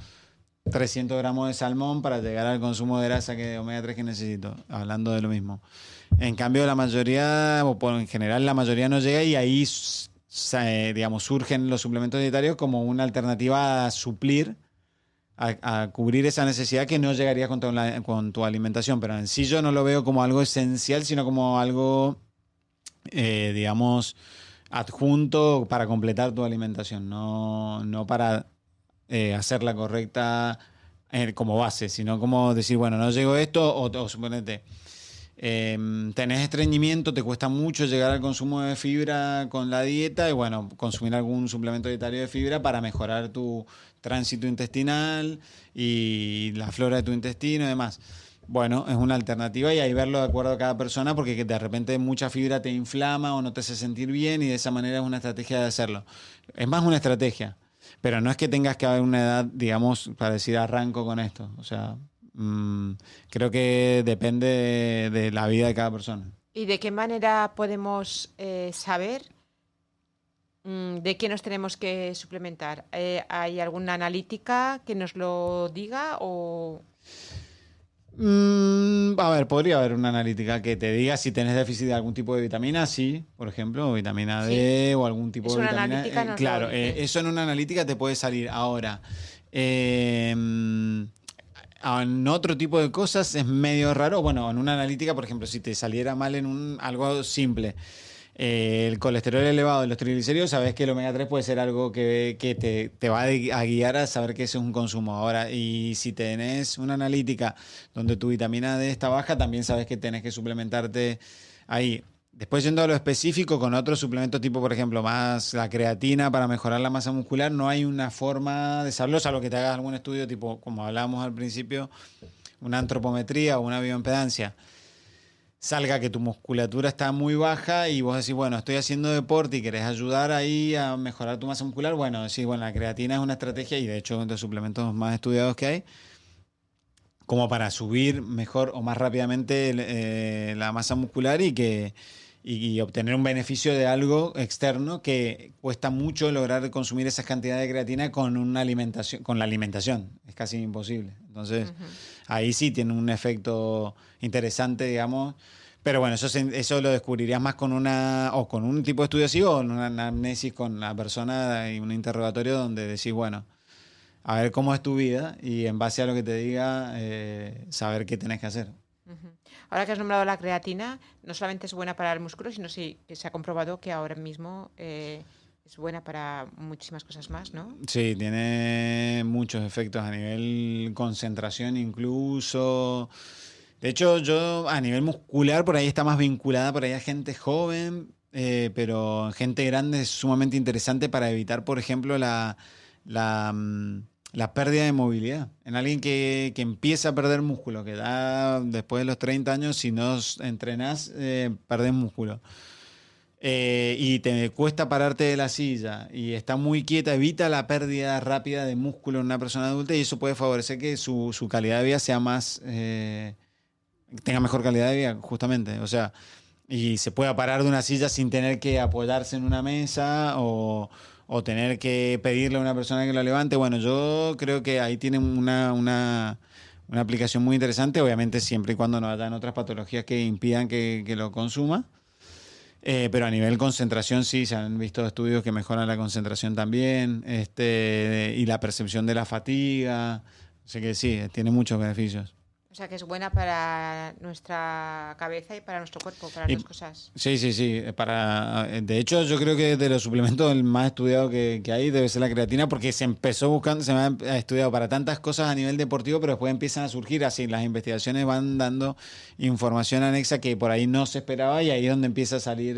300 gramos de salmón para llegar al consumo de grasa de omega 3 que necesito, hablando de lo mismo. En cambio, la mayoría, en general, la mayoría no llega y ahí, digamos, surgen los suplementos dietarios como una alternativa a suplir a cubrir esa necesidad que no llegaría con tu alimentación, pero en sí yo no lo veo como algo esencial, sino como algo, digamos, adjunto para completar tu alimentación, no para hacerla correcta como base, sino como decir, bueno, no llego a esto, o suponete, tenés estreñimiento, te cuesta mucho llegar al consumo de fibra con la dieta y bueno, consumir algún suplemento dietario de fibra para mejorar tu tránsito intestinal y la flora de tu intestino y demás. Bueno, es una alternativa y ahí verlo de acuerdo a cada persona porque de repente mucha fibra te inflama o no te hace sentir bien y de esa manera es una estrategia de hacerlo. Es más una estrategia, pero no es que tengas que haber una edad, digamos, para decir arranco con esto. O sea, creo que depende de la vida de cada persona. ¿Y de qué manera podemos saber de qué nos tenemos que suplementar? ¿Hay alguna analítica que nos lo diga o A ver, podría haber una analítica que te diga si tenés déficit de algún tipo de vitamina, sí, por ejemplo, o vitamina sí? D o algún tipo Es de una vitamina. analítica, nos lo Claro, dice. eso en una analítica te puede salir. Ahora, eh, en otro tipo de cosas es medio raro. Bueno, en una analítica, por ejemplo, si te saliera mal en algo simple, el colesterol elevado y los triglicéridos, sabes que el omega 3 puede ser algo que te va a guiar a saber que ese es un consumo. Ahora, y si tenés una analítica donde tu vitamina D está baja, también sabes que tenés que suplementarte ahí. Después yendo a lo específico, con otros suplementos tipo, por ejemplo, más la creatina para mejorar la masa muscular, no hay una forma de saberlo, salvo que te hagas algún estudio tipo, como hablábamos al principio, una antropometría o una bioimpedancia salga que tu musculatura está muy baja y vos decís, bueno, estoy haciendo deporte y querés ayudar ahí a mejorar tu masa muscular, bueno, decís, bueno, la creatina es una estrategia y de hecho es uno de los suplementos más estudiados que hay, como para subir mejor o más rápidamente la masa muscular y obtener un beneficio de algo externo que cuesta mucho lograr consumir esas cantidades de creatina con una alimentación, con la alimentación. Es casi imposible. Entonces, ahí sí tiene un efecto interesante, digamos. Pero bueno, eso lo descubrirías más con con un tipo de estudio así o en una anamnesis con la persona y un interrogatorio donde decís, bueno, a ver cómo es tu vida y en base a lo que te diga, saber qué tenés que hacer. Ahora que has nombrado la creatina, no solamente es buena para el músculo, sino que se ha comprobado que ahora mismo es buena para muchísimas cosas más, ¿no? Sí, tiene muchos efectos a nivel concentración incluso. De hecho, yo a nivel muscular por ahí está más vinculada por ahí a gente joven, pero en gente grande es sumamente interesante para evitar, por ejemplo, la, mm, la pérdida de movilidad. En alguien que empieza a perder músculo, que da después de los 30 años, si no entrenás, perdés músculo. Y te cuesta pararte de la silla y está muy quieta, evita la pérdida rápida de músculo en una persona adulta y eso puede favorecer que su calidad de vida sea más, tenga mejor calidad de vida, justamente. O sea, y se pueda parar de una silla sin tener que apoyarse en una mesa o tener que pedirle a una persona que lo levante. Bueno, yo creo que ahí tienen una aplicación muy interesante, obviamente siempre y cuando no hayan otras patologías que impidan que lo consuma. Pero a nivel concentración sí, se han visto estudios que mejoran la concentración también, y la percepción de la fatiga. Así que sí, tiene muchos beneficios. O sea, que es buena para nuestra cabeza y para nuestro cuerpo, para las Y, dos cosas. sí, sí, sí. De hecho, yo creo que de los suplementos el más estudiado que hay debe ser la creatina porque se empezó buscando, se ha estudiado para tantas cosas a nivel deportivo, pero después empiezan a surgir así. Las investigaciones van dando información anexa que por ahí no se esperaba y ahí es donde empieza a salir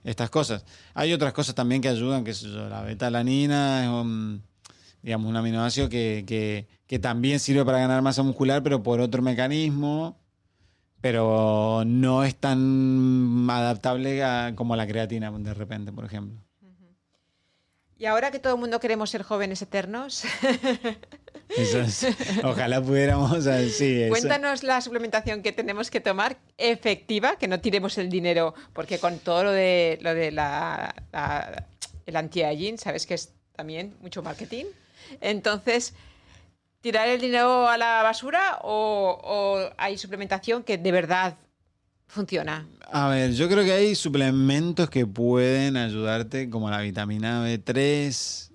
estas cosas. Hay otras cosas también que ayudan, que es la beta-alanina, es digamos, un aminoácido que también sirve para ganar masa muscular, pero por otro mecanismo, pero no es tan adaptable como la creatina de repente, por ejemplo. Y ahora que todo el mundo queremos ser jóvenes eternos, Eso es, ojalá pudiéramos, o sea, sí, eso. cuéntanos la suplementación que tenemos que tomar efectiva, que no tiremos el dinero, porque con todo el anti-aging, sabes que es también mucho marketing. Entonces, ¿tirar el dinero a la basura o hay suplementación que de verdad funciona? A ver, yo creo que hay suplementos que pueden ayudarte, como la vitamina B3,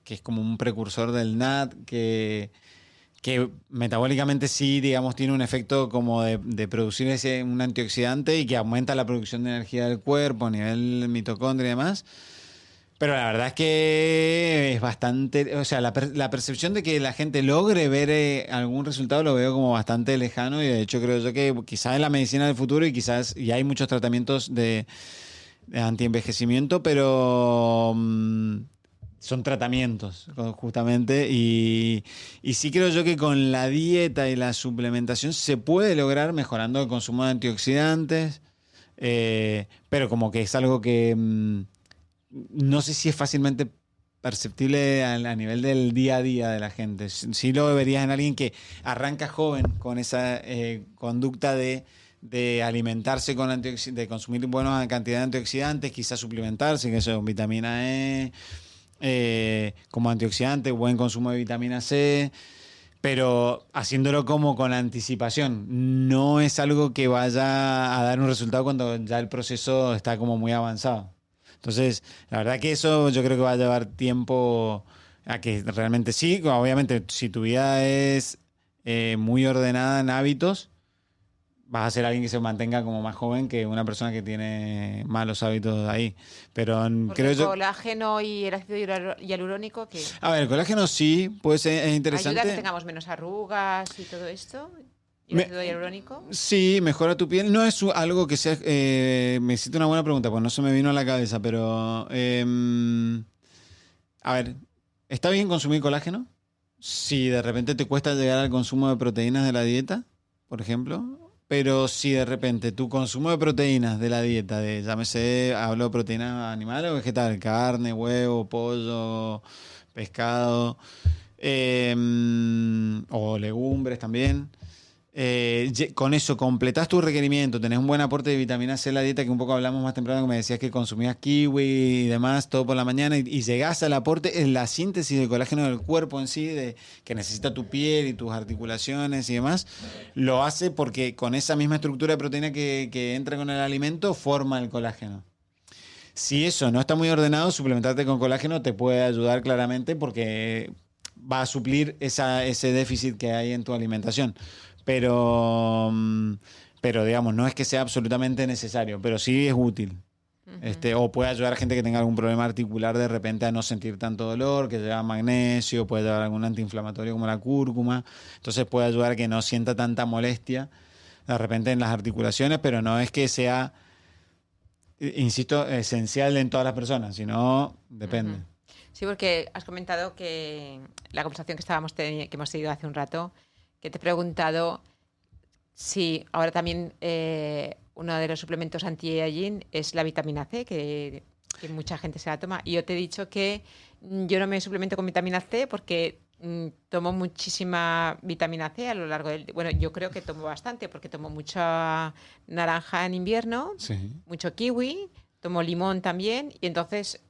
que es como un precursor del NAD, que metabólicamente sí, digamos, tiene un efecto como de producir un antioxidante y que aumenta la producción de energía del cuerpo a nivel mitocondria y demás. Pero la verdad es que es bastante, o sea, la percepción de que la gente logre ver algún resultado lo veo como bastante lejano y de hecho creo yo que quizás es la medicina del futuro y quizás y hay muchos tratamientos de antienvejecimiento, pero son tratamientos justamente y sí creo yo que con la dieta y la suplementación se puede lograr mejorando el consumo de antioxidantes, pero como que es algo que no sé si es fácilmente perceptible a nivel del día a día de la gente. Sí lo verías en alguien que arranca joven con esa conducta de alimentarse de consumir buena cantidad de antioxidantes, quizás suplementarse, que eso, vitamina E, como antioxidante, buen consumo de vitamina C, pero haciéndolo como con anticipación. No es algo que vaya a dar un resultado cuando ya el proceso está como muy avanzado. Entonces, la verdad que eso yo creo que va a llevar tiempo a que realmente sí. Obviamente, si tu vida es muy ordenada en hábitos, vas a ser alguien que se mantenga como más joven que una persona que tiene malos hábitos ahí. Pero Porque creo el yo... colágeno y el ácido hialurónico, que A ver, el colágeno sí, puede ser es ayuda a que interesante. tengamos menos arrugas y todo esto. ¿Y el Me- ácido hialurónico? Sí, mejora tu piel. No es algo que sea... me hiciste una buena pregunta, pues no se me vino a la cabeza, pero... a ver, ¿está bien consumir colágeno? Si de repente te cuesta llegar al consumo de proteínas de la dieta, por ejemplo. Pero si de repente tu consumo de proteínas de la dieta, llámese, hablo de proteínas animales o vegetales, carne, huevo, pollo, pescado, O legumbres también. Con eso completás tu requerimiento, tenés un buen aporte de vitamina C en la dieta, que un poco hablamos más temprano, que me decías que consumías kiwi y demás todo por la mañana, y llegás al aporte en la síntesis del colágeno del cuerpo en sí, que necesita tu piel y tus articulaciones y demás, lo hace porque con esa misma estructura de proteína que entra con el alimento, forma el colágeno. Si eso no está muy ordenado, suplementarte con colágeno te puede ayudar claramente porque va a suplir ese déficit que hay en tu alimentación. Pero, pero digamos, no es que sea absolutamente necesario, pero sí es útil. O puede ayudar a gente que tenga algún problema articular de repente a no sentir tanto dolor, que lleva magnesio, puede llevar algún antiinflamatorio como la cúrcuma. Entonces puede ayudar a que no sienta tanta molestia de repente en las articulaciones, pero no es que sea, insisto, esencial en todas las personas, sino depende. Sí, porque has comentado que la conversación que hemos tenido hace un rato, que te he preguntado si ahora también uno de los suplementos anti-aging es la vitamina C, que mucha gente se la toma. Y yo te he dicho que yo no me suplemento con vitamina C porque tomo muchísima vitamina C a lo largo del... Bueno, yo creo que tomo bastante porque tomo mucha naranja en invierno, Sí. mucho kiwi, tomo limón también y entonces,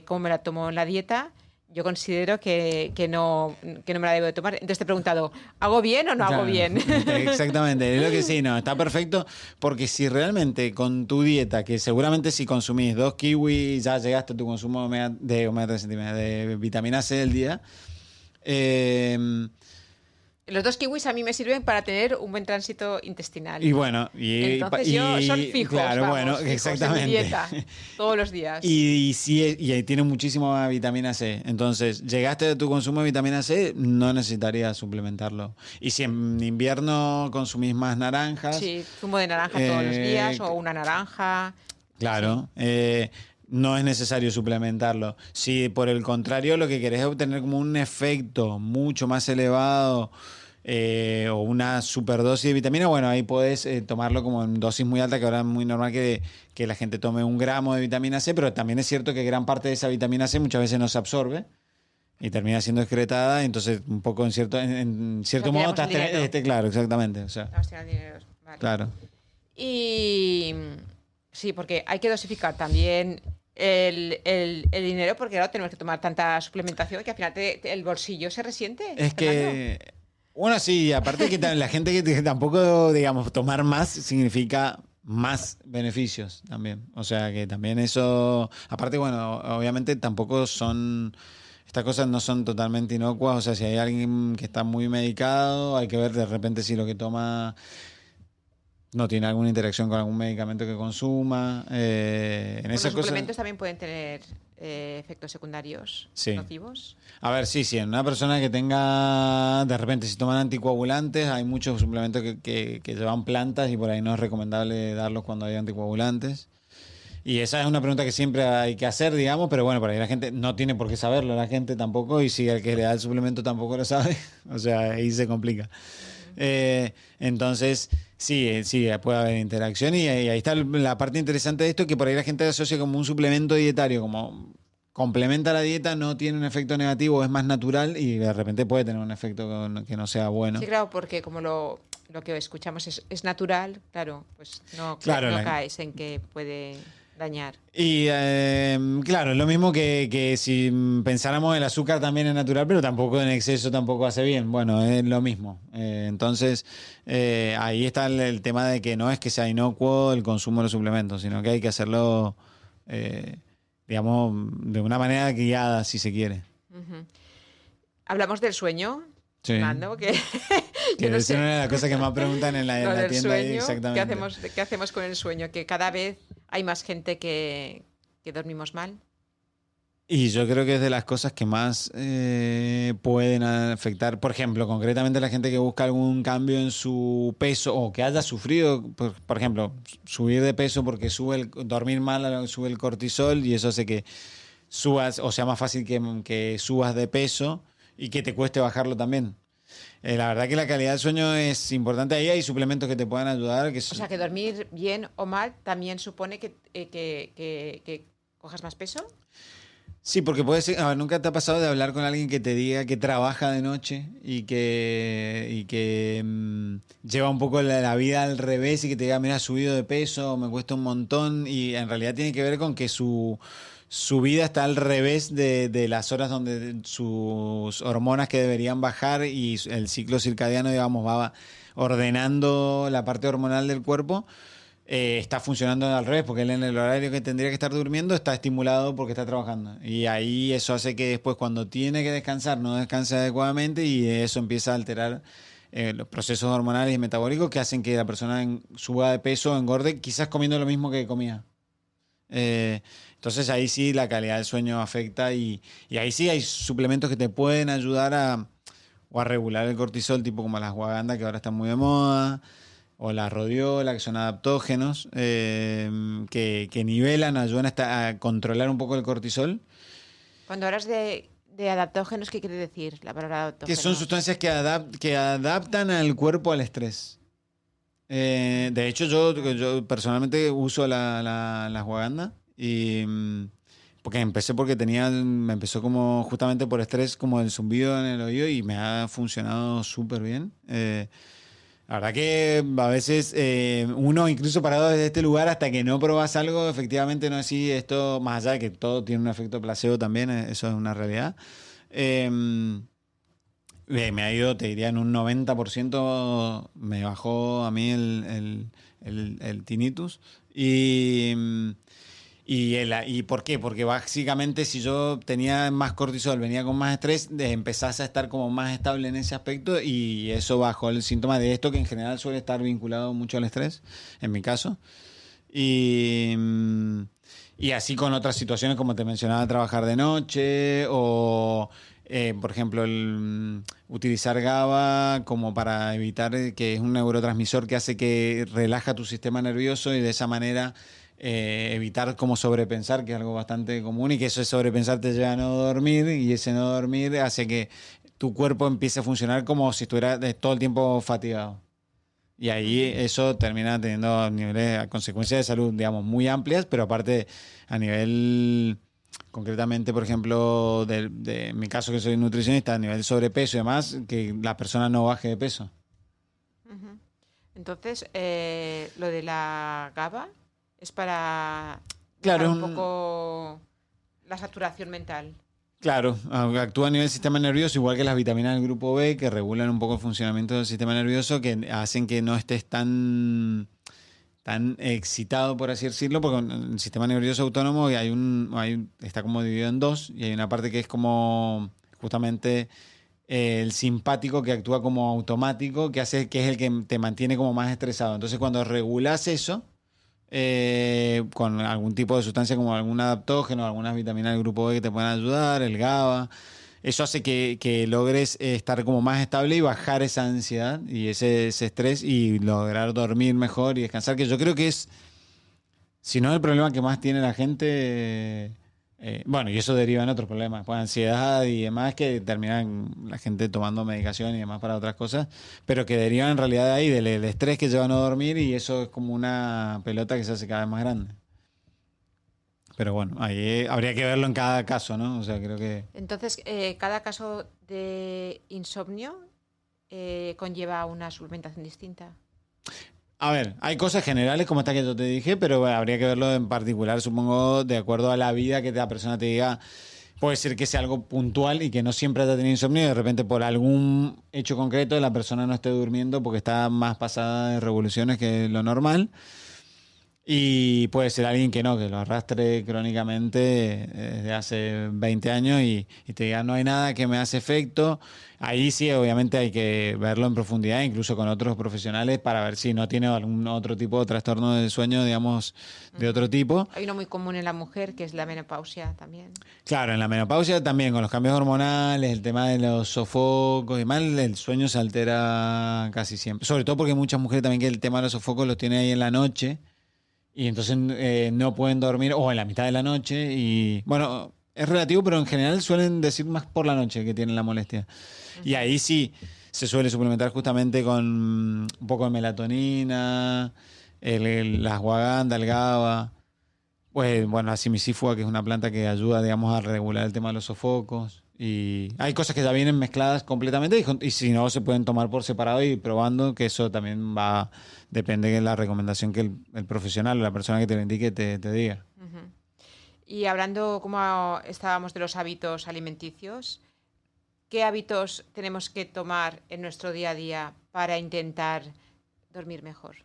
como me la tomo en la dieta, yo considero que no me la debo de tomar. Entonces te he preguntado, ¿hago bien o no hago Claro, bien? exactamente, es lo que sí, no, está perfecto, porque si realmente con tu dieta, que seguramente si consumís 2 kiwis ya llegaste a tu consumo de omega 3 de vitamina C del día, Los 2 kiwis a mí me sirven para tener un buen tránsito intestinal. y bueno, Entonces yo son fijos, claro, vamos, bueno, fijos exactamente. en mi dieta, todos los días. Y ahí tiene muchísima vitamina C. Entonces, llegaste a tu consumo de vitamina C, no necesitarías suplementarlo. Y si en invierno consumís más naranjas. Sí, zumo de naranja todos los días o una naranja. Claro. Sí. No es necesario suplementarlo. Si por el contrario lo que querés es obtener como un efecto mucho más elevado o una superdosis de vitamina, bueno, ahí podés tomarlo como en dosis muy alta, que ahora es muy normal que la gente tome 1 gramo de vitamina C, pero también es cierto que gran parte de esa vitamina C muchas veces no se absorbe y termina siendo excretada, entonces un poco en cierto modo tiramos el dinero. claro, exactamente. O sea, Vamos a tirar dinero. Vale. claro. Y sí, porque hay que dosificar también el dinero, porque claro, tenemos que tomar tanta suplementación que al final el bolsillo se resiente. Es Fernando. que, bueno, sí, aparte que la gente que tampoco, digamos, tomar más significa más beneficios también. O sea, que también eso, aparte, bueno, obviamente tampoco estas cosas no son totalmente inocuas. O sea, si hay alguien que está muy medicado, hay que ver de repente si lo que toma no tiene alguna interacción con algún medicamento que consuma. En Bueno, esas los cosas. suplementos también pueden tener efectos secundarios Sí. nocivos. A ver, sí, en una persona que tenga, de repente, si toman anticoagulantes, hay muchos suplementos que llevan plantas y por ahí no es recomendable darlos cuando hay anticoagulantes. Y esa es una pregunta que siempre hay que hacer, digamos, pero bueno, por ahí la gente no tiene por qué saberlo, la gente tampoco, y si el que le da el suplemento tampoco lo sabe, o sea, ahí se complica. Entonces, sí, puede haber interacción y ahí está la parte interesante de esto, que por ahí la gente asocia como un suplemento dietario, como complementa la dieta, no tiene un efecto negativo, es más natural y de repente puede tener un efecto que no sea bueno. Sí, claro, porque como lo que escuchamos es natural, claro, pues no, Claro, no caes en que puede dañar. Y claro, es lo mismo que si pensáramos el azúcar también es natural, pero tampoco en exceso tampoco hace bien. Bueno, es lo mismo. Entonces, ahí está el tema de que no es que sea inocuo el consumo de los suplementos, sino que hay que hacerlo, digamos, de una manera guiada, si se quiere. Ujú. Hablamos del sueño, Sí. Fernando, que Que yo no es sé. una de las cosas que más preguntan en Lo la del tienda. Ahí, sueño, exactamente. qué hacemos con el sueño? Que cada vez hay más gente que dormimos mal. Y yo creo que es de las cosas que más pueden afectar, por ejemplo, concretamente la gente que busca algún cambio en su peso o que haya sufrido, por ejemplo, subir de peso porque dormir mal sube el cortisol y eso hace que subas, o sea, más fácil que subas de peso y que te cueste bajarlo también. La verdad que la calidad del sueño es importante. Ahí hay suplementos que te puedan ayudar. O sea, que dormir bien o mal también supone que cojas más peso. Sí, porque puede ser, a ver, nunca te ha pasado de hablar con alguien que te diga que trabaja de noche y que lleva un poco la vida al revés y que te diga, mira, he subido de peso, me cuesta un montón y en realidad tiene que ver con que su vida está al revés de las horas donde sus hormonas que deberían bajar y el ciclo circadiano, digamos, va ordenando la parte hormonal del cuerpo, está funcionando al revés, porque él en el horario que tendría que estar durmiendo está estimulado porque está trabajando. Y ahí eso hace que después cuando tiene que descansar no descanse adecuadamente y eso empieza a alterar los procesos hormonales y metabólicos que hacen que la persona suba de peso, engorde, quizás comiendo lo mismo que comía. Eh, entonces ahí sí la calidad del sueño afecta y ahí sí hay suplementos que te pueden ayudar o a regular el cortisol, tipo como la ashwagandha que ahora están muy de moda o la rodiola, que son adaptógenos, que nivelan, ayudan a controlar un poco el cortisol, Cuando hablas de adaptógenos, ¿qué quiere decir la palabra que son adaptógenos? sustancias que adaptan al cuerpo al estrés. De hecho, yo personalmente uso la ashwagandha porque empecé porque me empezó como justamente por estrés, como el zumbido en el oído y me ha funcionado súper bien. La verdad que a veces uno incluso parado desde este lugar hasta que no probas algo, efectivamente no es así, esto más allá de que todo tiene un efecto placebo también, eso es una realidad. Eh, me ha ido, te diría, en un 90% me bajó a mí el tinnitus. ¿Y por qué? Porque básicamente si yo tenía más cortisol, venía con más estrés, empezás a estar como más estable en ese aspecto y eso bajó el síntoma de esto que en general suele estar vinculado mucho al estrés, en mi caso. Y, mm, y así con otras situaciones como te mencionaba, trabajar de noche o, por ejemplo, utilizar GABA como para evitar que es un neurotransmisor que hace que relaja tu sistema nervioso y de esa manera evitar como sobrepensar, que es algo bastante común y que eso de sobrepensar te lleva a no dormir y ese no dormir hace que tu cuerpo empiece a funcionar como si estuviera todo el tiempo fatigado. Y ahí Ujú. eso termina teniendo niveles, consecuencias de salud, digamos, muy amplias, pero aparte a nivel, concretamente, por ejemplo, en mi caso que soy nutricionista, a nivel de sobrepeso y demás, que la persona no baje de peso. Ujú. Entonces, lo de la GABA es para Claro, bajar un poco la saturación mental. claro, actúa a nivel del sistema nervioso, igual que las vitaminas del grupo B, que regulan un poco el funcionamiento del sistema nervioso, que hacen que no estés tan excitado, por así decirlo, porque en el sistema nervioso autónomo está como dividido en dos, y hay una parte que es como justamente el simpático que actúa como automático, que es el que te mantiene como más estresado. Entonces, cuando regulas eso, con algún tipo de sustancia como algún adaptógeno, algunas vitaminas del grupo B que te pueden ayudar, el GABA. Eso hace que logres estar como más estable y bajar esa ansiedad y ese estrés y lograr dormir mejor y descansar, que yo creo que es, si no el problema que más tiene la gente, bueno, y eso deriva en otros problemas, pues ansiedad y demás que terminan la gente tomando medicación y demás para otras cosas, pero que derivan en realidad de ahí, del estrés que lleva a no dormir y eso es como una pelota que se hace cada vez más grande. Pero bueno, ahí habría que verlo en cada caso, ¿no? O sea, creo que... Entonces, cada caso de insomnio conlleva una suplementación distinta. A ver, hay cosas generales como esta que yo te dije, pero bueno, habría que verlo en particular, supongo, de acuerdo a la vida que la persona te diga. Puede ser que sea algo puntual y que no siempre haya tenido insomnio y de repente por algún hecho concreto la persona no esté durmiendo porque está más pasada de revoluciones que lo normal. Y puede ser alguien que no, que lo arrastre crónicamente desde hace 20 años y te diga, no hay nada que me hace efecto. Ahí sí, obviamente hay que verlo en profundidad, incluso con otros profesionales, para ver si no tiene algún otro tipo de trastorno del sueño, digamos, de Ujú. otro tipo. Hay uno muy común en la mujer que es la menopausia también. Claro, en la menopausia también, con los cambios hormonales, el tema de los sofocos y demás, el sueño se altera casi siempre. Sobre todo porque hay muchas mujeres también que el tema de los sofocos los tienen ahí en la noche y entonces no pueden dormir o en la mitad de la noche y bueno, es relativo, pero en general suelen decir más por la noche que tienen la molestia. Y Ujú. ahí sí se suele suplementar justamente con un poco de melatonina, la ashwagandha, el GABA, Pues bueno, la simicífuga, que es una planta que ayuda, digamos, a regular el tema de los sofocos. Y hay cosas que ya vienen mezcladas completamente y si no, se pueden tomar por separado y ir probando, que eso también depende de la recomendación que el profesional o la persona que te lo indique te diga. Ujú. Y hablando, como estábamos de los hábitos alimenticios, ¿qué hábitos tenemos que tomar en nuestro día a día para intentar dormir mejor?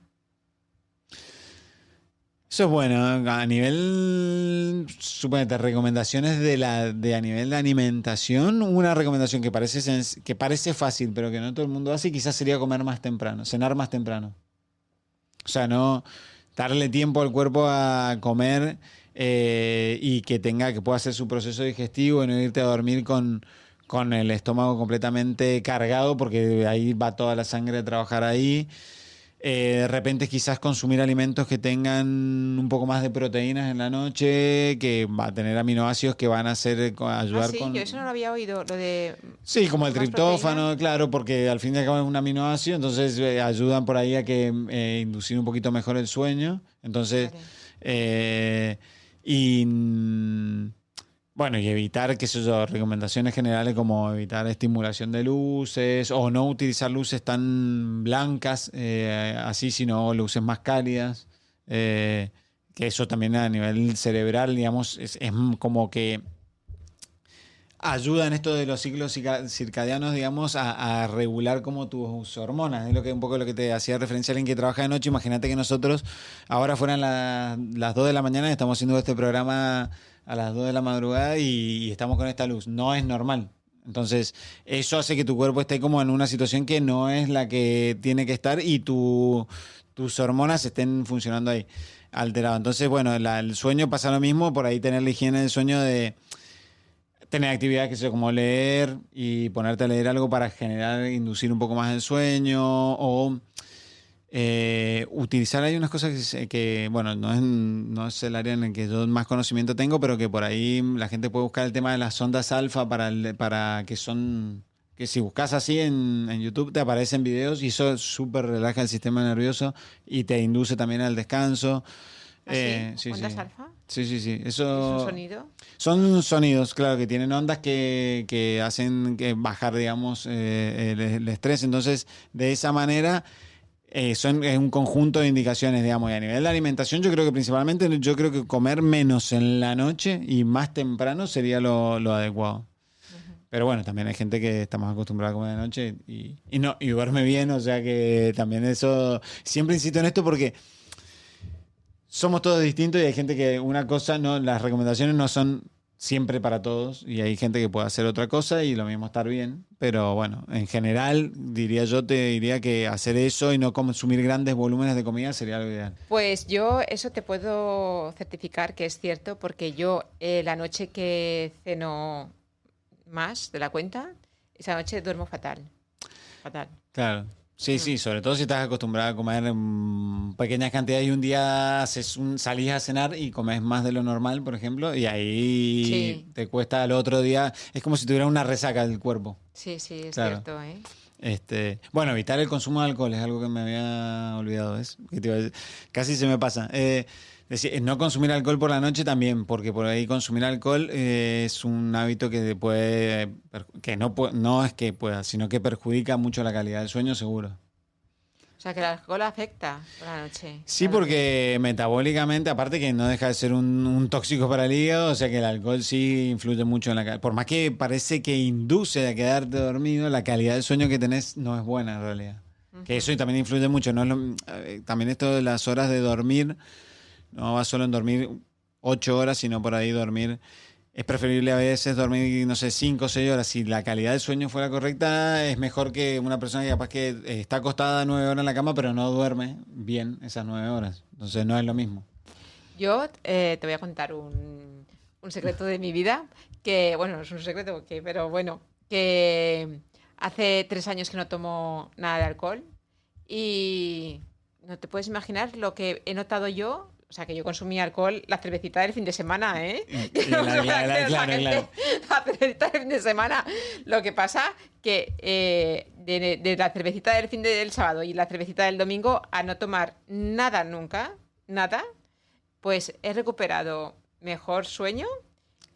Eso es bueno. A nivel, suponete, recomendaciones a nivel de alimentación, una recomendación que parece fácil, pero que no todo el mundo hace, quizás sería comer más temprano, cenar más temprano. O sea, no darle tiempo al cuerpo a comer y que pueda hacer su proceso digestivo y no irte a dormir con el estómago completamente cargado, porque ahí va toda la sangre a trabajar ahí. De repente quizás consumir alimentos que tengan un poco más de proteínas en la noche, que va a tener aminoácidos que van a Ah, ayudar sí, yo eso no con... lo había oído, lo de Sí, como el más proteína. triptófano, claro, porque al fin y al cabo es un aminoácido, entonces ayudan por ahí a que inducir un poquito mejor el sueño. Entonces, Vale. eh, y bueno, y evitar, qué sé yo, recomendaciones generales como evitar estimulación de luces o no utilizar luces tan blancas, así, sino luces más cálidas. eh, que eso también a nivel cerebral, digamos, es como que ayuda en esto de los ciclos circadianos, digamos, a regular como tus hormonas. Es un poco lo que te hacía referencia a alguien que trabaja de noche. Imagínate que nosotros ahora fueran las 2 de la mañana y estamos haciendo este programa a las 2 de la madrugada y estamos con esta luz. No es normal. Entonces, eso hace que tu cuerpo esté como en una situación que no es la que tiene que estar y tus hormonas estén funcionando ahí alterado. Entonces, bueno, el sueño pasa lo mismo, por ahí tener la higiene del sueño de tener actividades que sea como leer y ponerte a leer algo para inducir un poco más el sueño o utilizar hay unas cosas bueno, no es el área en el que yo más conocimiento tengo, pero que por ahí la gente puede buscar el tema de las ondas alfa para que si buscas así en YouTube te aparecen videos y eso súper relaja el sistema nervioso y te induce también al descanso. ¿Ah, sí? Sí, ¿Ondas sí. alfa? Sí, sí, sí. ¿Y es un Eso sonido? son sonidos, claro, que tienen ondas que hacen que bajar, digamos, el estrés. Entonces, de esa manera, es un conjunto de indicaciones, digamos. Y a nivel de alimentación, yo creo que principalmente, yo creo que comer menos en la noche y más temprano sería lo adecuado. Ujú. Pero bueno, también hay gente que está más acostumbrada a comer de noche y duerme bien, o sea que también eso. Siempre insisto en esto porque somos todos distintos y hay gente que una cosa, no, las recomendaciones no son siempre para todos y hay gente que puede hacer otra cosa y lo mismo estar bien, pero bueno, en general te diría que hacer eso y no consumir grandes volúmenes de comida sería lo ideal. Pues yo eso te puedo certificar que es cierto, porque yo la noche que ceno más de la cuenta, esa noche duermo fatal. Fatal. Claro. Sí, Mm. sí, sobre todo si estás acostumbrado a comer pequeñas cantidades y un día salís a cenar y comes más de lo normal, por ejemplo, y ahí Sí, te cuesta al otro día, es como si tuviera una resaca del cuerpo. sí, sí, es Claro. cierto, ¿eh? Bueno, evitar el consumo de alcohol es algo que me había olvidado, ¿ves? Que te iba a decir. Casi se me pasa. No consumir alcohol por la noche también, porque por ahí consumir alcohol es un hábito que no es que pueda, sino que perjudica mucho la calidad del sueño, seguro. O sea, que el alcohol afecta por la noche Sí, a dormir. porque metabólicamente, aparte que no deja de ser un tóxico para el hígado, o sea que el alcohol sí influye mucho en la calidad. Por más que parece que induce a quedarte dormido, la calidad del sueño que tenés no es buena en realidad. Que Ujú. eso también influye mucho. No es también esto de las horas de dormir, no va solo en dormir 8 horas, sino por ahí dormir. Es preferible a veces dormir, no sé, 5 o 6 horas. Si la calidad del sueño fuera correcta, es mejor que una persona que capaz que está acostada 9 horas en la cama, pero no duerme bien esas 9 horas. Entonces no es lo mismo. Yo te voy a contar un secreto de mi vida, que, bueno, no es un secreto, pero bueno, que hace 3 años que no tomo nada de alcohol y no te puedes imaginar lo que he notado yo. O sea, que yo consumía alcohol, la cervecita del fin de semana, ¿eh? Que no se puede creer esta Claro, gente, claro. la cervecita del fin de semana. Lo que pasa que de la cervecita del sábado y la cervecita del domingo a no tomar nada nunca, nada, pues he recuperado mejor sueño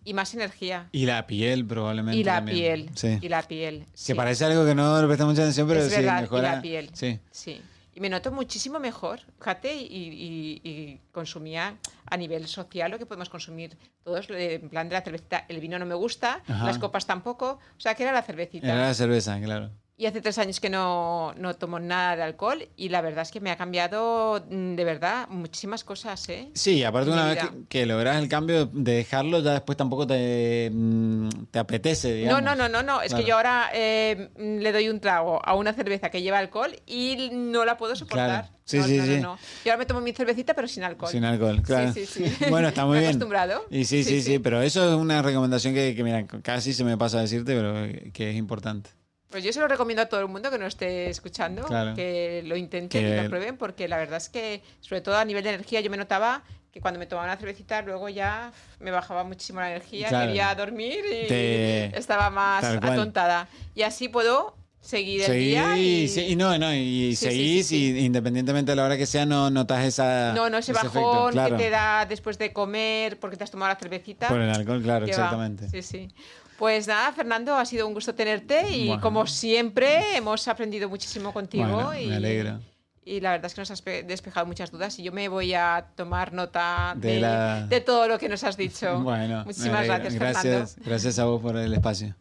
y más energía. Y la piel probablemente Y la también. piel. Sí. Y la piel. Que Sí. parece algo que no le presta mucha atención, pero Es sí verdad, mejora. y la piel. Sí. Sí. Y me noto muchísimo mejor, fíjate, y consumía a nivel social lo que podemos consumir todos, en plan de la cervecita. El vino no me gusta, Ajá. las copas tampoco, o sea que era la cervecita. Era la cerveza, claro. Y hace 3 años que no tomo nada de alcohol y la verdad es que me ha cambiado de verdad muchísimas cosas, ¿eh? Sí, aparte En mi una vez vida. que logras el cambio de dejarlo, ya después tampoco te apetece, digamos. No. Es Claro. que yo ahora le doy un trago a una cerveza que lleva alcohol y no la puedo soportar. Claro. Sí, sí. No. Yo ahora me tomo mi cervecita pero sin alcohol. Sin alcohol, claro. Sí. Bueno, está muy Me he bien. acostumbrado. Y sí, pero eso es una recomendación que, mira, casi se me pasa a decirte, pero que es importante. Pues yo se lo recomiendo a todo el mundo que nos esté escuchando, Claro. que lo intenten y lo prueben, porque la verdad es que, sobre todo a nivel de energía, yo me notaba que cuando me tomaba una cervecita, luego ya me bajaba muchísimo la energía, Claro. quería dormir y Te- estaba más Tal cual. atontada. Y así puedo seguir el día y... y Sí, seguís sí. y independientemente de la hora que sea, no notas ese ese efecto, bajón claro. que te da después de comer porque te has tomado la cervecita. Por el alcohol, claro, que va. exactamente. Sí. Pues nada, Fernando, ha sido un gusto tenerte y Bueno. como siempre hemos aprendido muchísimo contigo. Bueno, me alegro. Y la verdad es que nos has despejado muchas dudas y yo me voy a tomar nota De de todo lo que nos has dicho. Bueno, me Muchísimas alegro. gracias, Fernando. Gracias a vos por el espacio.